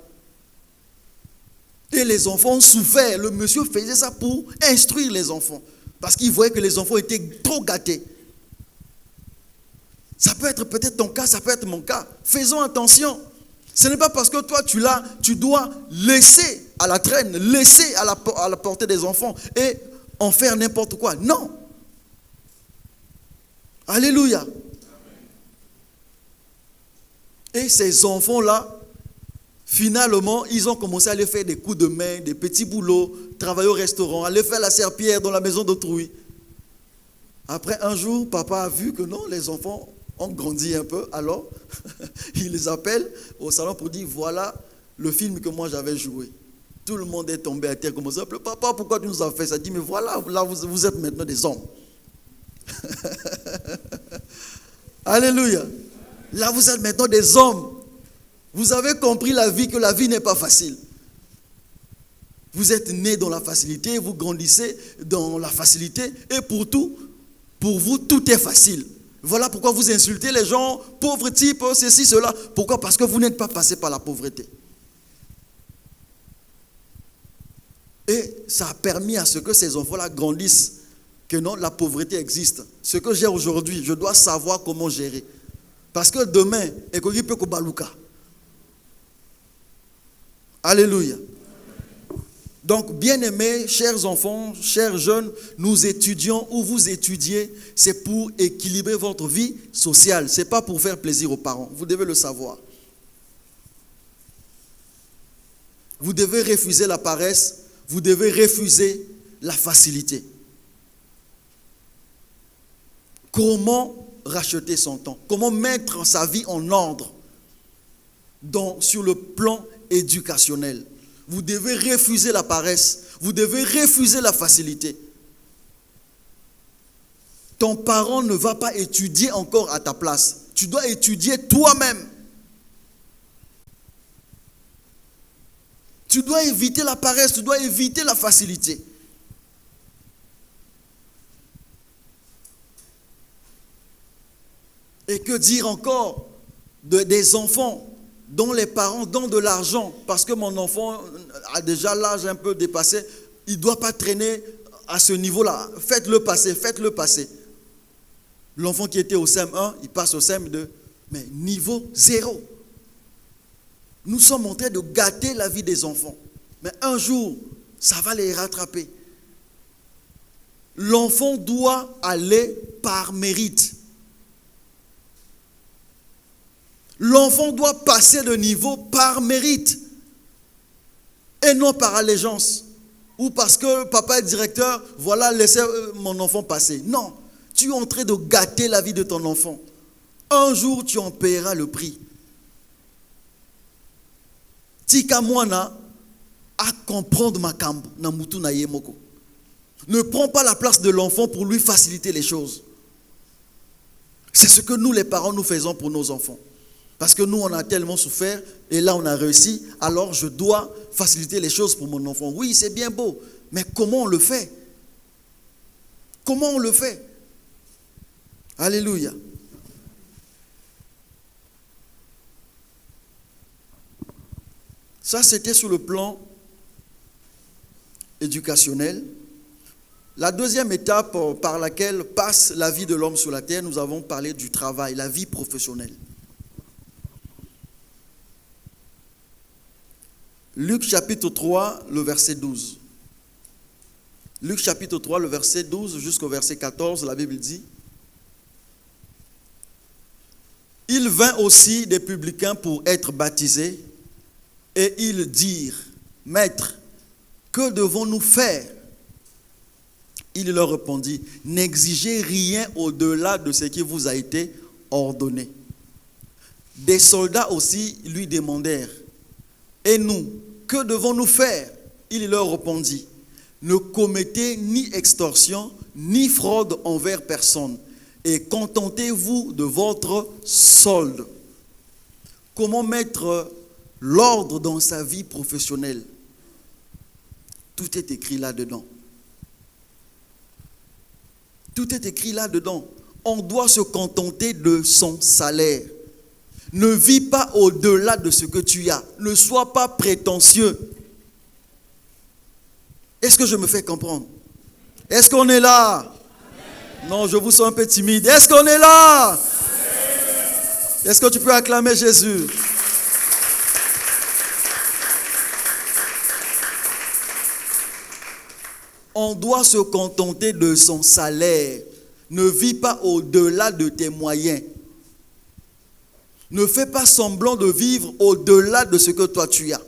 Et les enfants ont souffert. Le monsieur faisait ça pour instruire les enfants. Parce qu'il voyait que les enfants étaient trop gâtés. Ça peut être peut-être ton cas, ça peut être mon cas. Faisons attention. Ce n'est pas parce que toi tu l'as, tu dois laisser à la traîne, laisser à la portée des enfants et en faire n'importe quoi. Non. Alléluia. Et ces enfants-là, finalement, ils ont commencé à aller faire des coups de main, des petits boulots, travailler au restaurant, aller faire la serpillière dans la maison d'autrui. Après un jour, papa a vu que non, les enfants ont grandi un peu, alors il les appelle au salon pour dire voilà le film que moi j'avais joué. Tout le monde est tombé à terre comme ça. Papa, pourquoi tu nous as fait ça? Il dit mais voilà, là vous êtes maintenant des hommes. Alléluia. Là vous êtes maintenant des hommes. Vous avez compris la vie, que la vie n'est pas facile. Vous êtes nés dans la facilité, vous grandissez dans la facilité et pour vous tout est facile. Voilà pourquoi vous insultez les gens, pauvres types, ceci, cela. Pourquoi? Parce que vous n'êtes pas passé par la pauvreté. Et ça a permis à ce que ces enfants-là grandissent, que non, la pauvreté existe. Ce que j'ai aujourd'hui, je dois savoir comment gérer. Parce que demain, ekoki peut kobaluka. Alléluia. Donc, bien-aimés, chers enfants, chers jeunes, nous étudions ou vous étudiez, c'est pour équilibrer votre vie sociale. Ce n'est pas pour faire plaisir aux parents. Vous devez le savoir. Vous devez refuser la paresse. Vous devez refuser la facilité. Comment racheter son temps? Comment mettre sa vie en ordre sur le plan éducationnel? Vous devez refuser la paresse. Vous devez refuser la facilité. Ton parent ne va pas étudier encore à ta place. Tu dois étudier toi-même. Tu dois éviter la paresse, tu dois éviter la facilité. Et que dire encore des enfants dont les parents donnent de l'argent, parce que mon enfant a déjà l'âge un peu dépassé, il ne doit pas traîner à ce niveau-là. Faites-le passer, faites-le passer. L'enfant qui était au CM1, il passe au CM2, mais niveau 0. Nous sommes en train de gâter la vie des enfants. Mais un jour, ça va les rattraper. L'enfant doit aller par mérite. L'enfant doit passer de niveau par mérite. Et non par allégeance. Ou parce que papa est directeur, voilà, laissez mon enfant passer. Non, tu es en train de gâter la vie de ton enfant. Un jour, tu en paieras le prix. Tika mwana à comprendre makambo na mutu na yemoko. Ne prends pas la place de l'enfant pour lui faciliter les choses. C'est ce que nous les parents nous faisons pour nos enfants. Parce que nous on a tellement souffert et là on a réussi, alors je dois faciliter les choses pour mon enfant. Oui, c'est bien beau, mais comment on le fait? Comment on le fait? Alléluia. Ça, c'était sur le plan éducationnel. La deuxième étape par laquelle passe la vie de l'homme sur la terre, nous avons parlé du travail, la vie professionnelle. Luc chapitre 3, le verset 12. Luc chapitre 3, le verset 12 jusqu'au verset 14, la Bible dit: « Il vint aussi des publicains pour être baptisés, et ils dirent: Maître, que devons-nous faire? Il leur répondit: N'exigez rien au-delà de ce qui vous a été ordonné. Des soldats aussi lui demandèrent: Et nous, que devons-nous faire? Il leur répondit: Ne commettez ni extorsion, ni fraude envers personne, et contentez-vous de votre solde. » Comment mettre l'ordre dans sa vie professionnelle? Tout est écrit là-dedans. Tout est écrit là-dedans. On doit se contenter de son salaire. Ne vis pas au-delà de ce que tu as. Ne sois pas prétentieux. Est-ce que je me fais comprendre? Est-ce qu'on est là? Amen. Non, je vous sens un peu timide. Est-ce qu'on est là? Amen. Est-ce que tu peux acclamer Jésus? On doit se contenter de son salaire. Ne vis pas au-delà de tes moyens. Ne fais pas semblant de vivre au-delà de ce que toi tu as.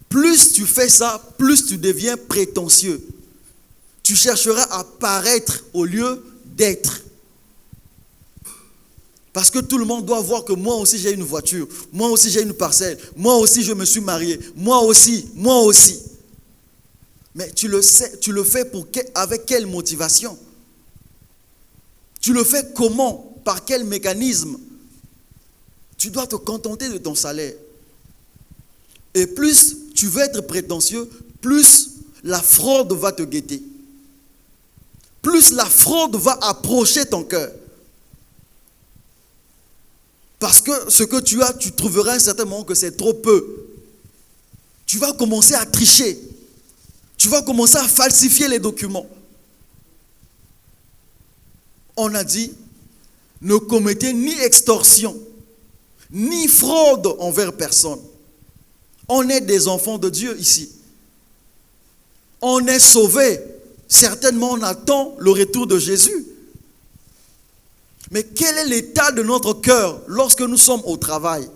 Plus tu fais ça, plus tu deviens prétentieux. Tu chercheras à paraître au lieu d'être. Parce que tout le monde doit voir que moi aussi j'ai une voiture, moi aussi j'ai une parcelle, moi aussi je me suis marié, moi aussi. Mais tu le sais, tu le fais avec quelle motivation? Tu le fais comment? Par quel mécanisme? Tu dois te contenter de ton salaire. Et plus tu veux être prétentieux, plus la fraude va te guetter. Plus la fraude va approcher ton cœur. Parce que ce que tu as, tu trouveras à un certain moment que c'est trop peu. Tu vas commencer à tricher. Tu vas commencer à falsifier les documents. On a dit, ne commettez ni extorsion, ni fraude envers personne. On est des enfants de Dieu ici. On est sauvés. Certainement, on attend le retour de Jésus. Mais quel est l'état de notre cœur lorsque nous sommes au travail?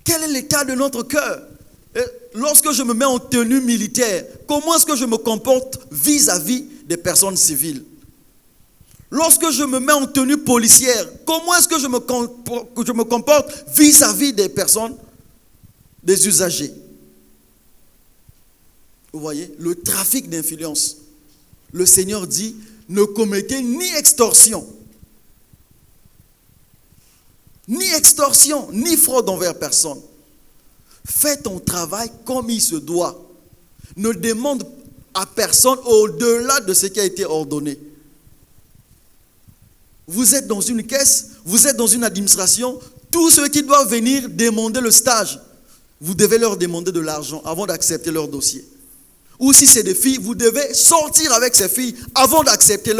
Quel est l'état de notre cœur? Et lorsque je me mets en tenue militaire, comment est-ce que je me comporte vis-à-vis des personnes civiles? Lorsque je me mets en tenue policière, comment est-ce que je me comporte vis-à-vis des personnes, des usagers? Vous voyez, le trafic d'influence. Le Seigneur dit, ne commettez ni extorsion, ni fraude envers personne. Fais ton travail comme il se doit. Ne demande à personne au-delà de ce qui a été ordonné. Vous êtes dans une caisse, vous êtes dans une administration, tous ceux qui doivent venir demander le stage, vous devez leur demander de l'argent avant d'accepter leur dossier. Ou si c'est des filles, vous devez sortir avec ces filles avant d'accepter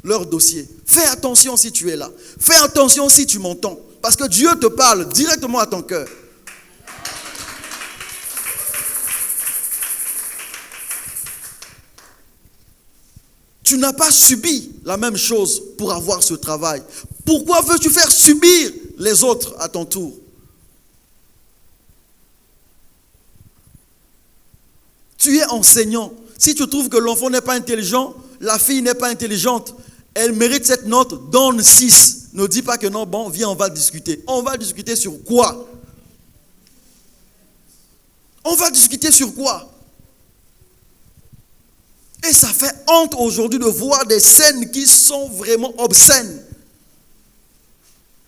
leur dossier. Fais attention si tu es là. Fais attention si tu m'entends. Parce que Dieu te parle directement à ton cœur. Tu n'as pas subi la même chose pour avoir ce travail. Pourquoi veux-tu faire subir les autres à ton tour? Tu es enseignant. Si tu trouves que l'enfant n'est pas intelligent, la fille n'est pas intelligente, elle mérite cette note, donne 6. Ne dis pas que non, bon, viens, on va discuter. On va discuter sur quoi? On va discuter sur quoi? Et ça fait honte aujourd'hui de voir des scènes qui sont vraiment obscènes.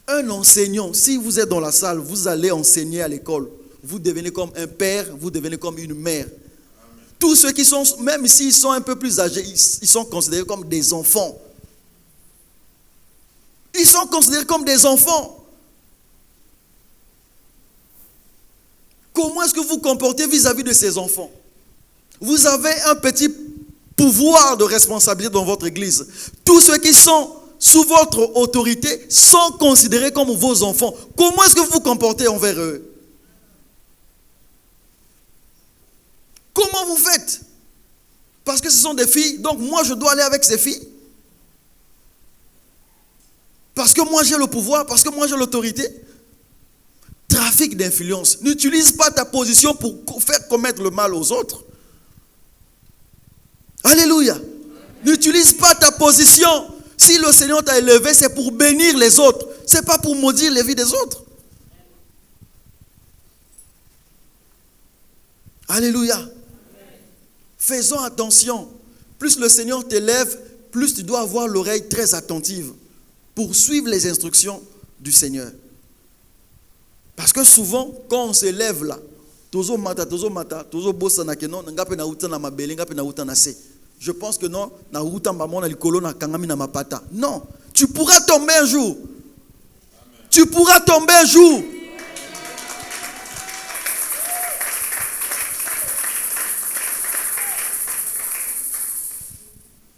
Un enseignant, si vous êtes dans la salle, vous allez enseigner à l'école. Vous devenez comme un père, vous devenez comme une mère. Tous ceux qui sont, même s'ils sont un peu plus âgés, ils sont considérés comme des enfants. Ils sont considérés comme des enfants. Comment est-ce que vous vous comportez vis-à-vis de ces enfants? Vous avez un petit pouvoir de responsabilité dans votre église. Tous ceux qui sont sous votre autorité sont considérés comme vos enfants. Comment est-ce que vous vous comportez envers eux? Comment vous faites? Parce que ce sont des filles, donc moi je dois aller avec ces filles. Parce que moi j'ai le pouvoir, parce que moi j'ai l'autorité. Trafic d'influence. N'utilise pas ta position pour faire commettre le mal aux autres. Alléluia. N'utilise pas ta position. Si le Seigneur t'a élevé, c'est pour bénir les autres. Ce n'est pas pour maudire les vies des autres. Alléluia. Faisons attention. Plus le Seigneur t'élève, plus tu dois avoir l'oreille très attentive pour suivre les instructions du Seigneur. Parce que souvent, quand on se lève là, je pense que non, non, tu pourras tomber un jour. Tu pourras tomber un jour.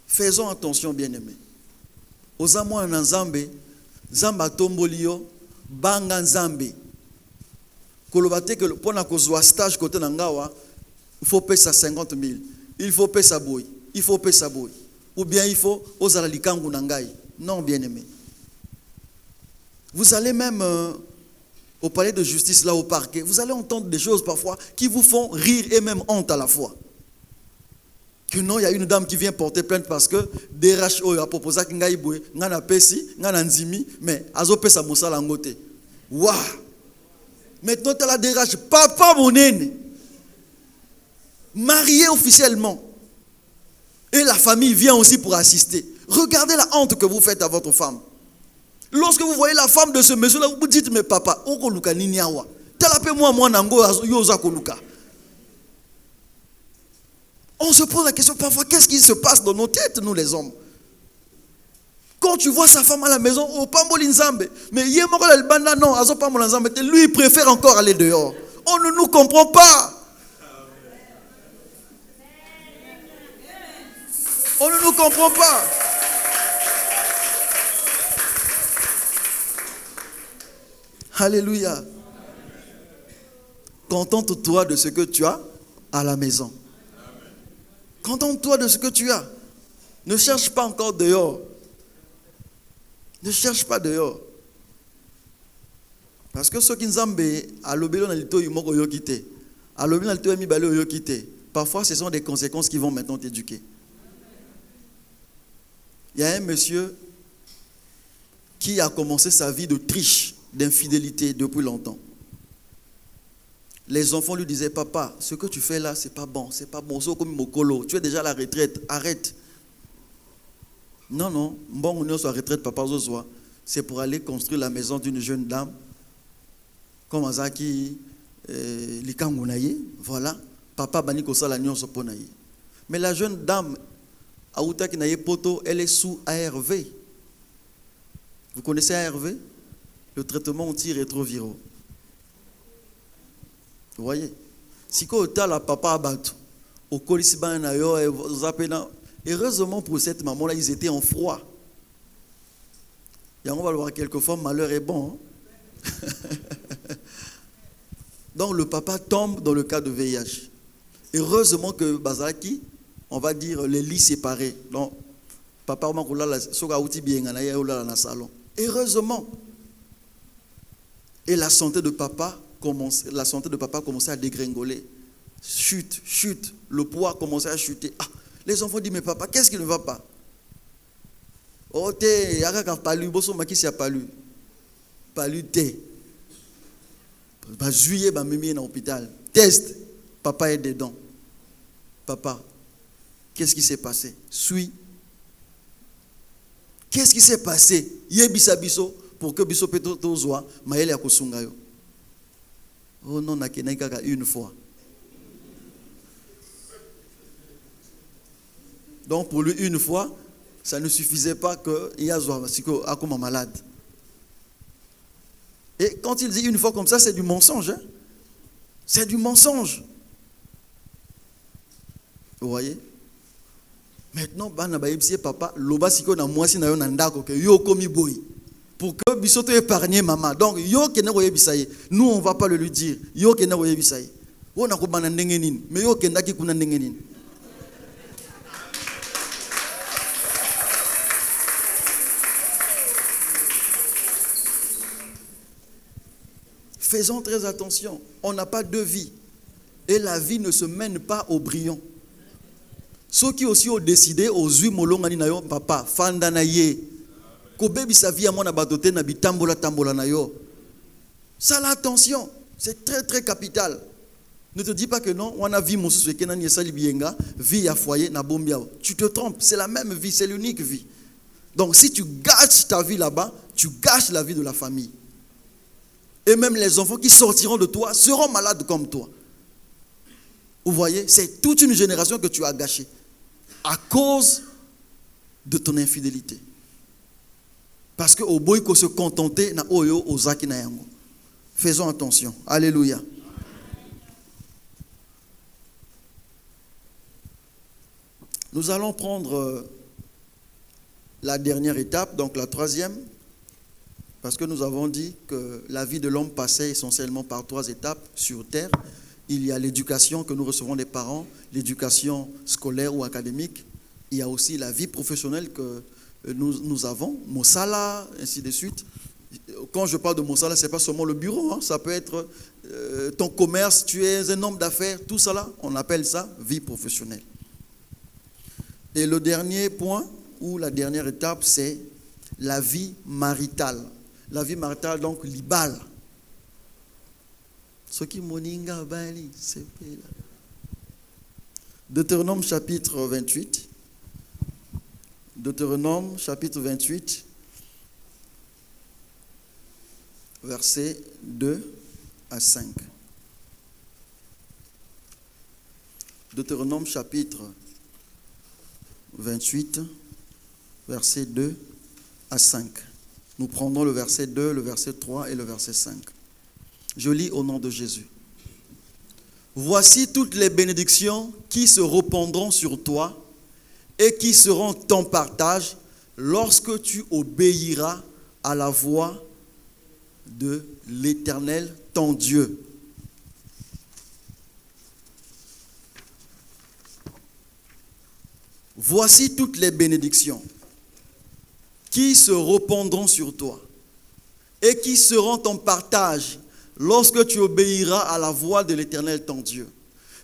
Faisons attention, bien-aimés. Ozamo na Nzambe, Nzamba tombolio, banga Nzambe. Kolobate que pour na kozwa stage côté nangawa, il faut payer ça 50 000. Il faut payer ça boy. Il faut payer ça boy. Ou bien il faut ozala likangu nangai. Non, bien-aimé. Vous allez même au palais de justice, là au parquet, vous allez entendre des choses parfois qui vous font rire et même honte à la fois. Que non, il y a une dame qui vient porter plainte parce que DRH a proposé qu'il y ait un pesi, un nzimi, mais azo pesa mosala ngote. Waouh! Maintenant, tu as la DRH, papa mon aîné, marié officiellement. Et la famille vient aussi pour assister. Regardez la honte que vous faites à votre femme. Lorsque vous voyez la femme de ce monsieur-là, vous dites, mais papa, okoluka niniawa. Talapé-moi, nango, yoza koluka. On se pose la question parfois, qu'est-ce qui se passe dans nos têtes, nous les hommes? Quand tu vois sa femme à la maison, oh, Pamboli Nzambe, mais lui, il préfère encore aller dehors. On ne nous comprend pas. On ne nous comprend pas. Alléluia. Contente-toi de ce que tu as à la maison. Contente-toi de ce que tu as. Ne cherche pas encore dehors. Ne cherche pas dehors. Parce que ceux qui Nzambe a l'obélo na lito yimoko yokite. A l'obélo na lito yimibale yokite. Parfois ce sont des conséquences qui vont maintenant t'éduquer. Il y a un monsieur qui a commencé sa vie de triche, d'infidélité depuis longtemps. Les enfants lui disaient, papa, ce que tu fais là, c'est pas bon, c'est pas bon. Tu es déjà à la retraite, arrête. Non, non, bon, on est sur la retraite, papa, c'est pour aller construire la maison d'une jeune dame, comme Azaki, Likangunaye, voilà. Papa, Baniko Salagnon Soponaye. Mais la jeune dame, Aouta Kinaye Poto, elle est sous ARV. Vous connaissez ARV? Le traitement antirétroviraux. Vous voyez? Si vous avez la papa abattu, au Kolisiban, heureusement pour cette maman-là, ils étaient en froid. Et on va le voir quelquefois, malheur est bon. Hein? Donc le papa tombe dans le cas de VIH. Heureusement que Bazaki, on va dire les lits séparés. Donc, papa, on va bien dans le salon. Heureusement. Et la santé de papa commençait à dégringoler. Chute. Le poids commençait à chuter. Ah, les enfants disent, mais papa, qu'est-ce qui ne va pas? Oh, il y a palu, qui s'y a palu. Palu, juillet, mimi dans l'hôpital. Test. Papa est dedans. Papa, qu'est-ce qui s'est passé? Suis. Qu'est-ce qui s'est passé? Yebisa biso pour que biso peut tozwa maele ya kosunga yo. Oh non, nakena kaka une fois. Donc pour lui une fois, ça ne suffisait pas que il y a comme malade. Et quand il dit une fois comme ça, c'est du mensonge. Hein? C'est du mensonge. Vous voyez? Maintenant, papa, loba siko na mwasi na yo na ndako ke yo komi boy. Pour que bisoto épargner maman. Donc yo kena ko yebisaye. Nous on va pas le lui dire. Yo kena ko yebisaye. Wo na ko bana ndenge nini? Mais yo kenda ki kuna ndenge nini? Faisons très attention. On n'a pas deux vies. Et la vie ne se mène pas au brillant. Ceux qui aussi ont décidé, aux huit molongani na yo, papa, fanda na ye. Ko bebi sa vie à mon abadote na bitambola tambola na yo. Ça l'attention. C'est très très capital. Ne te dis pas que non, on a vie mon sous kenan yesali bienga, vie à foyer na bombia. Tu te trompes, c'est la même vie, c'est l'unique vie. Donc si tu gâches ta vie là-bas, tu gâches la vie de la famille. Et même les enfants qui sortiront de toi seront malades comme toi. Vous voyez, c'est toute une génération que tu as gâchée à cause de ton infidélité. Parce que au boy ko se contenter na oyo ozaki na yango. Faisons attention. Alléluia. Nous allons prendre la dernière étape, donc la troisième. Parce que nous avons dit que la vie de l'homme passait essentiellement par trois étapes sur terre. Il y a l'éducation que nous recevons des parents, l'éducation scolaire ou académique. Il y a aussi la vie professionnelle que nous avons, Mosala, ainsi de suite. Quand je parle de Mosala, ce n'est pas seulement le bureau, hein. Ça peut être ton commerce, tu es un homme d'affaires, tout ça là, on appelle ça vie professionnelle. Et le dernier point, ou la dernière étape, c'est la vie maritale. La vie maritale, donc, libal. Ce qui moninga bali, c'est là. Deutéronome chapitre 28. Deutéronome chapitre 28, versets 2 à 5. Deutéronome chapitre 28, versets 2 à 5. Nous prendrons le verset 2, le verset 3 et le verset 5. Je lis au nom de Jésus. Voici toutes les bénédictions qui se répandront sur toi et qui seront ton partage lorsque tu obéiras à la voix de l'Éternel, ton Dieu. Voici toutes les bénédictions qui se répandront sur toi et qui seront ton partage lorsque tu obéiras à la voix de l'Éternel, ton Dieu.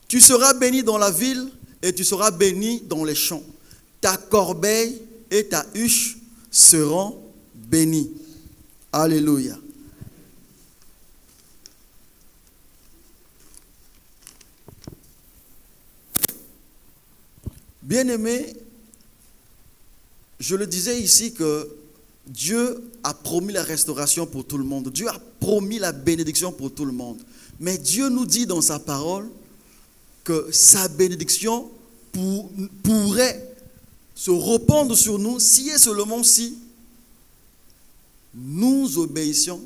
Tu seras béni dans la ville et tu seras béni dans les champs. Ta corbeille et ta huche seront bénies. Alléluia. Bien-aimés, je le disais ici que Dieu a promis la restauration pour tout le monde. Dieu a promis la bénédiction pour tout le monde. Mais Dieu nous dit dans sa parole que sa bénédiction pourrait se répandre sur nous si et seulement si nous obéissions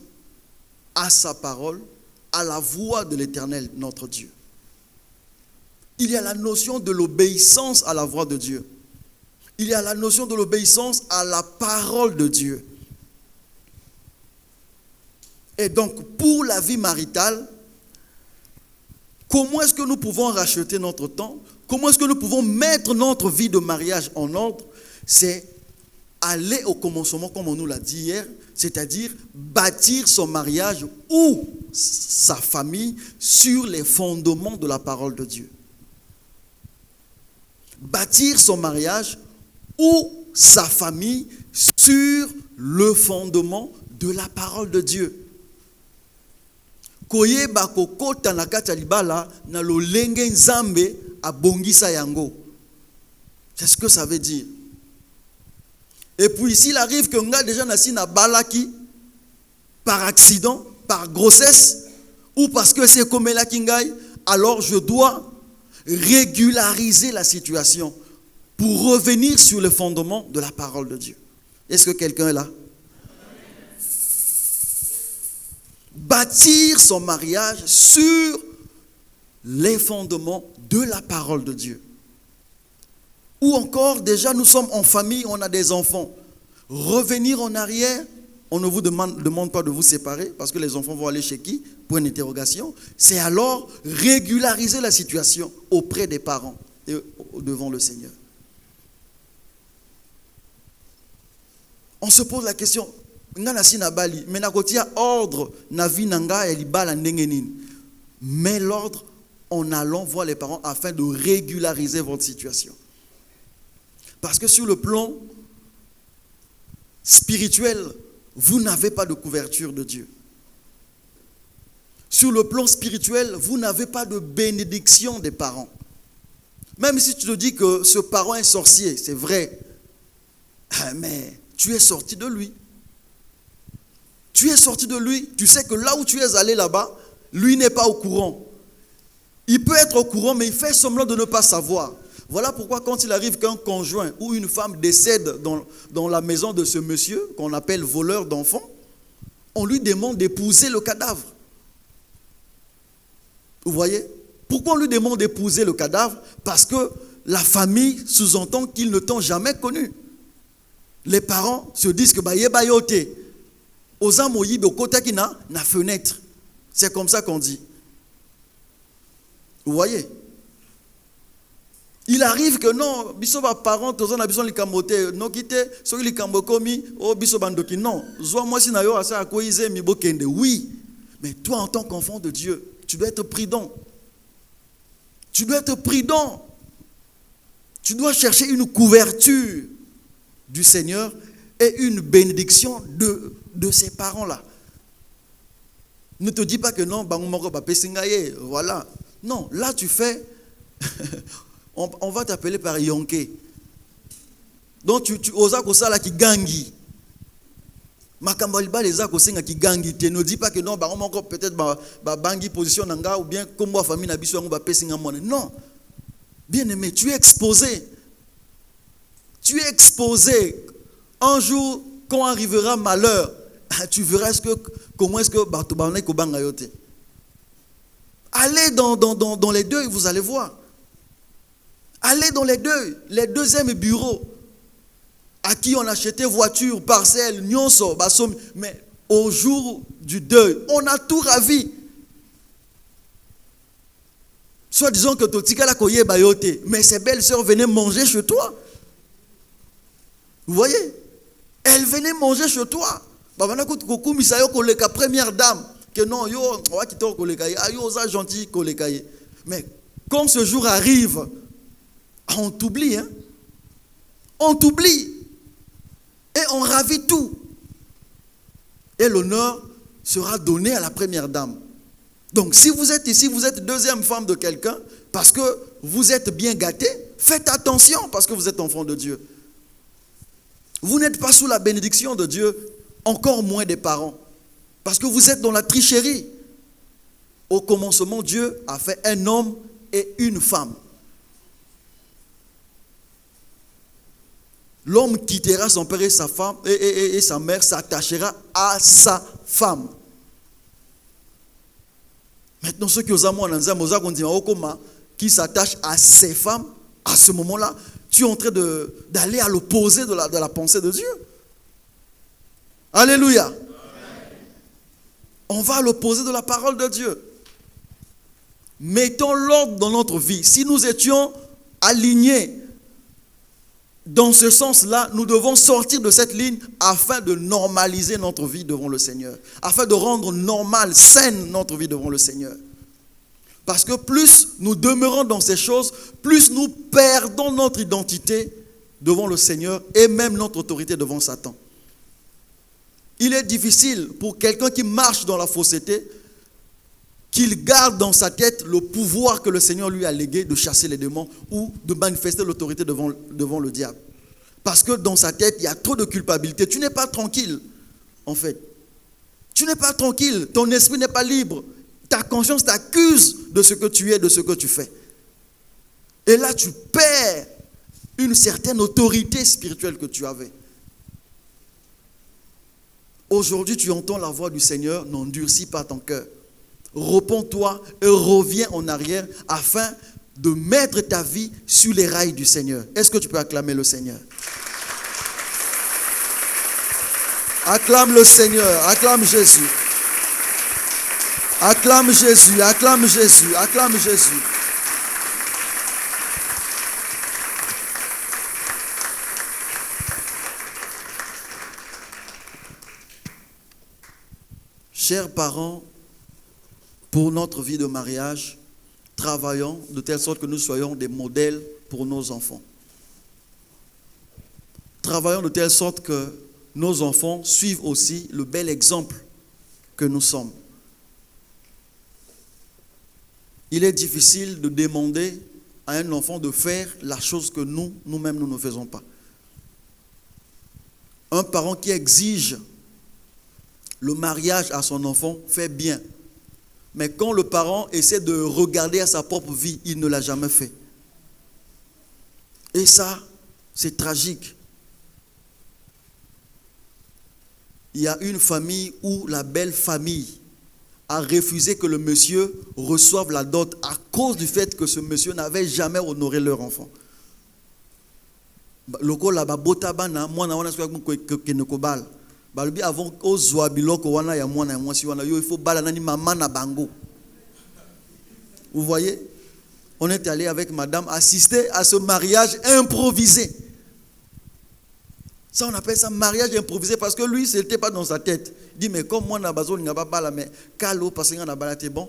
à sa parole, à la voix de l'Éternel, notre Dieu. Il y a la notion de l'obéissance à la voix de Dieu. Il y a la notion de l'obéissance à la parole de Dieu. Et donc, pour la vie maritale, comment est-ce que nous pouvons racheter notre temps? Comment est-ce que nous pouvons mettre notre vie de mariage en ordre? C'est aller au commencement, comme on nous l'a dit hier, c'est-à-dire bâtir son mariage ou sa famille sur les fondements de la parole de Dieu. Bâtir son mariage ou sa famille sur le fondement de la parole de Dieu. Koyeba kokota na kati ya libala na lolenge nzambe abongisa yango. C'est ce que ça veut dire. Et puis s'il arrive que nga déjà nasi na balaki par accident, par grossesse ou parce que c'est comme la kingai, alors je dois régulariser la situation pour revenir sur le fondement de la parole de Dieu. Est-ce que quelqu'un est là? Bâtir son mariage sur les fondements de la parole de Dieu. Ou encore, déjà nous sommes en famille, on a des enfants. Revenir en arrière, on ne vous demande pas de vous séparer parce que les enfants vont aller chez qui? Pour une interrogation. C'est alors régulariser la situation auprès des parents et devant le Seigneur. On se pose la question, ordre mais l'ordre en allant voir les parents afin de régulariser votre situation. Parce que sur le plan spirituel, vous n'avez pas de couverture de Dieu. Sur le plan spirituel, vous n'avez pas de bénédiction des parents. Même si tu te dis que ce parent est sorcier, c'est vrai, mais tu es sorti de lui. Tu es sorti de lui. Tu sais que là où tu es allé là-bas, lui n'est pas au courant. Il peut être au courant, mais il fait semblant de ne pas savoir. Voilà pourquoi quand il arrive qu'un conjoint ou une femme décède dans la maison de ce monsieur, qu'on appelle voleur d'enfants, on lui demande d'épouser le cadavre. Vous voyez? Pourquoi on lui demande d'épouser le cadavre? Parce que la famille sous-entend qu'ils ne t'ont jamais connu. Les parents se disent que bayote, osa moyibe okota ki na fenêtre. C'est comme ça qu'on dit. Vous voyez? Il arrive que non, biso ba parents toza na biso likamote, no kite soki likambo komi o biso bandoki non. Zwa moi si na yo asa akoize mi bokende. Oui. Mais toi en tant qu'enfant de Dieu, tu dois être prudent. Tu dois être prudent. Tu dois chercher une couverture du Seigneur et une bénédiction de ces parents-là. Ne te dis pas que non, voilà. Non, là tu fais, on va t'appeler par Yonke. Donc tu osas ko sala ki gangi. Makambaliba les akosenga ki gangi. Tu ne dis pas que non, peut-être bangi position nanga ou bien comme moi famille na biso ngo ba pesinga mona. Non. Bien-aimé, tu es exposé. Tu es exposé. Un jour, quand arrivera malheur, tu verras comment est-ce que Bartobane Kobanga yote. Allez dans les deux et vous allez voir. Allez dans les deuxièmes bureaux à qui on achetait voiture, parcelle, nyonso, basom, mais au jour du deuil, on a tout ravi. Soit disons que Totika la koye bayote, mais ses belles-sœurs venaient manger chez toi. Vous voyez? Elle venait manger chez toi. La première dame, que non, gentil, mais quand ce jour arrive, on t'oublie. Hein? On t'oublie. Et on ravit tout. Et l'honneur sera donné à la première dame. Donc si vous êtes ici, vous êtes deuxième femme de quelqu'un, parce que vous êtes bien gâté, faites attention parce que vous êtes enfant de Dieu. Vous n'êtes pas sous la bénédiction de Dieu, encore moins des parents. Parce que vous êtes dans la tricherie. Au commencement, Dieu a fait un homme et une femme. L'homme quittera son père et sa femme et sa mère s'attachera à sa femme. Maintenant, ceux qui qui s'attachent à ses femmes, à ce moment-là, tu es en train d'aller à l'opposé de la pensée de Dieu. Alléluia. Amen. On va à l'opposé de la parole de Dieu. Mettons l'ordre dans notre vie. Si nous étions alignés Dans ce sens-là, nous devons sortir de cette ligne afin de normaliser notre vie devant le Seigneur. Afin de rendre normale, saine notre vie devant le Seigneur. Parce que plus nous demeurons dans ces choses, plus nous perdons notre identité devant le Seigneur et même notre autorité devant Satan. Il est difficile pour quelqu'un qui marche dans la fausseté qu'il garde dans sa tête le pouvoir que le Seigneur lui a légué de chasser les démons ou de manifester l'autorité devant le diable. Parce que dans sa tête, il y a trop de culpabilité. Tu n'es pas tranquille, en fait. Tu n'es pas tranquille. Ton esprit n'est pas libre. Ta conscience t'accuse de ce que tu es, de ce que tu fais. Et là, tu perds une certaine autorité spirituelle que tu avais. Aujourd'hui, tu entends la voix du Seigneur, n'endurcis pas ton cœur. Repends-toi et reviens en arrière afin de mettre ta vie sur les rails du Seigneur. Est-ce que tu peux acclamer le Seigneur? Acclame le Seigneur, acclame Jésus. Acclame Jésus, acclame Jésus, acclame Jésus. Chers parents, pour notre vie de mariage, travaillons de telle sorte que nous soyons des modèles pour nos enfants. Travaillons de telle sorte que nos enfants suivent aussi le bel exemple que nous sommes. Il est difficile de demander à un enfant de faire la chose que nous-mêmes, nous ne faisons pas. Un parent qui exige le mariage à son enfant fait bien. Mais quand le parent essaie de regarder à sa propre vie, il ne l'a jamais fait. Et ça, c'est tragique. Il y a une famille où la belle famille a refusé que le monsieur reçoive la dot à cause du fait que ce monsieur n'avait jamais honoré leur enfant. Loko la babota bana mwana wana ke ne kobal. Balubi avant ozwa biloko wana ya mwana ya mwasi wana yo il faut bala nani mama na bango. Vous voyez? On est allé avec madame assister à ce mariage improvisé. Ça on appelle ça mariage improvisé parce que lui c'était pas dans sa tête. Il dit mais comme moi na bazo nga ba bala mais kalo parce que na bala te bon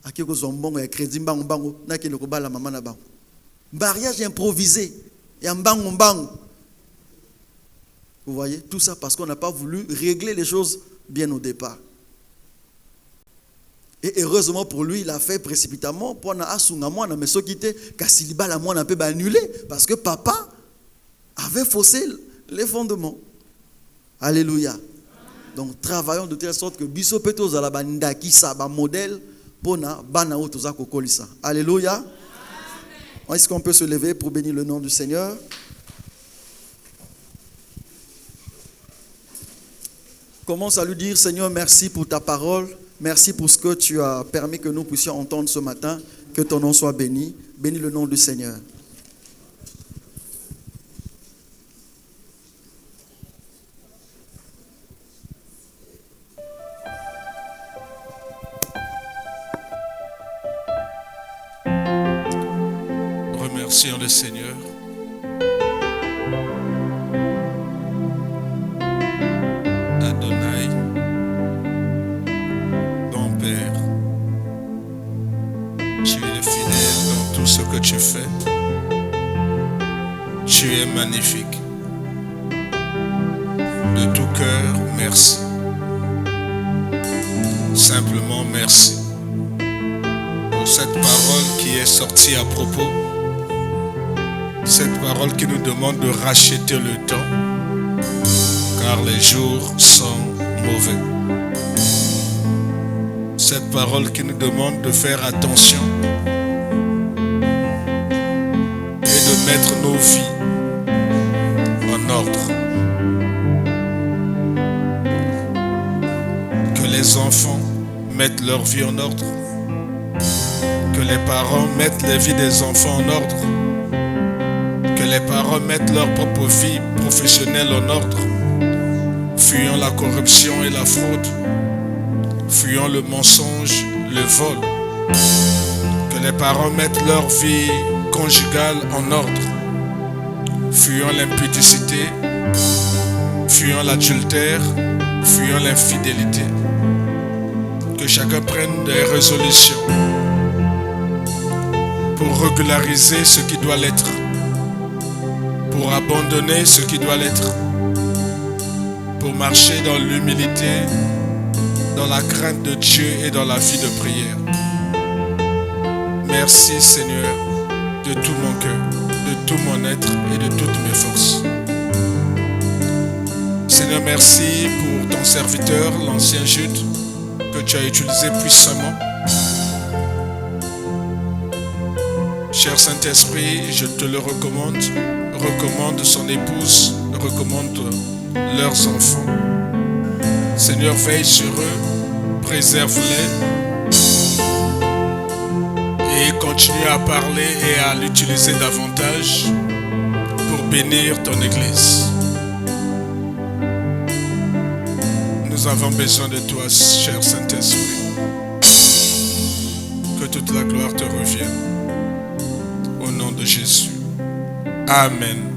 akiko zombongo ya crédit mbango mbango na ke le ko bala mama na bango. Mariage improvisé. Ya mbango mbango. Vous voyez, tout ça parce qu'on n'a pas voulu régler les choses bien au départ. Et heureusement pour lui, il a fait précipitamment pour mais ce qui était Kassiliba la moine un peu annulé parce que papa avait faussé les fondements. Alléluia. Donc travaillons de telle sorte que biso peto za la banda qui sa ba modèle pour na bana otoza kokolisa. Alléluia. Est-ce qu'on peut se lever pour bénir le nom du Seigneur? Commence à lui dire, Seigneur, merci pour ta parole. Merci pour ce que tu as permis que nous puissions entendre ce matin. Que ton nom soit béni. Bénis le nom du Seigneur. Remercions le Seigneur. Adonai, ton Père, tu es fidèle dans tout ce que tu fais. Tu es magnifique. De tout cœur, merci. Simplement merci pour cette parole qui est sortie à propos. Cette parole qui nous demande de racheter le temps, car les jours sont mauvais. Cette parole qui nous demande de faire attention et de mettre nos vies en ordre. Que les enfants mettent leur vie en ordre. Que les parents mettent les vies des enfants en ordre. Que les parents mettent leur propre vie professionnelle en ordre. Fuyant la corruption et la fraude. Fuyant le mensonge, le vol. Que les parents mettent leur vie conjugale en ordre. fuyons l'impudicité, fuyons l'adultère, fuyons l'infidélité. Que chacun prenne des résolutions pour régulariser ce qui doit l'être, pour abandonner ce qui doit l'être, pour marcher dans l'humilité, dans la crainte de Dieu et dans la vie de prière. Merci Seigneur, de tout mon cœur, de tout mon être et de toutes mes forces. Seigneur, merci pour ton serviteur, l'ancien Jude, que tu as utilisé puissamment. Cher Saint-Esprit, je te le recommande son épouse, recommande leurs enfants. Seigneur, veille sur eux, préserve-les et continue à parler et à l'utiliser davantage pour bénir ton Église. Nous avons besoin de toi, cher Saint-Esprit. Que toute la gloire te revienne. Au nom de Jésus. Amen.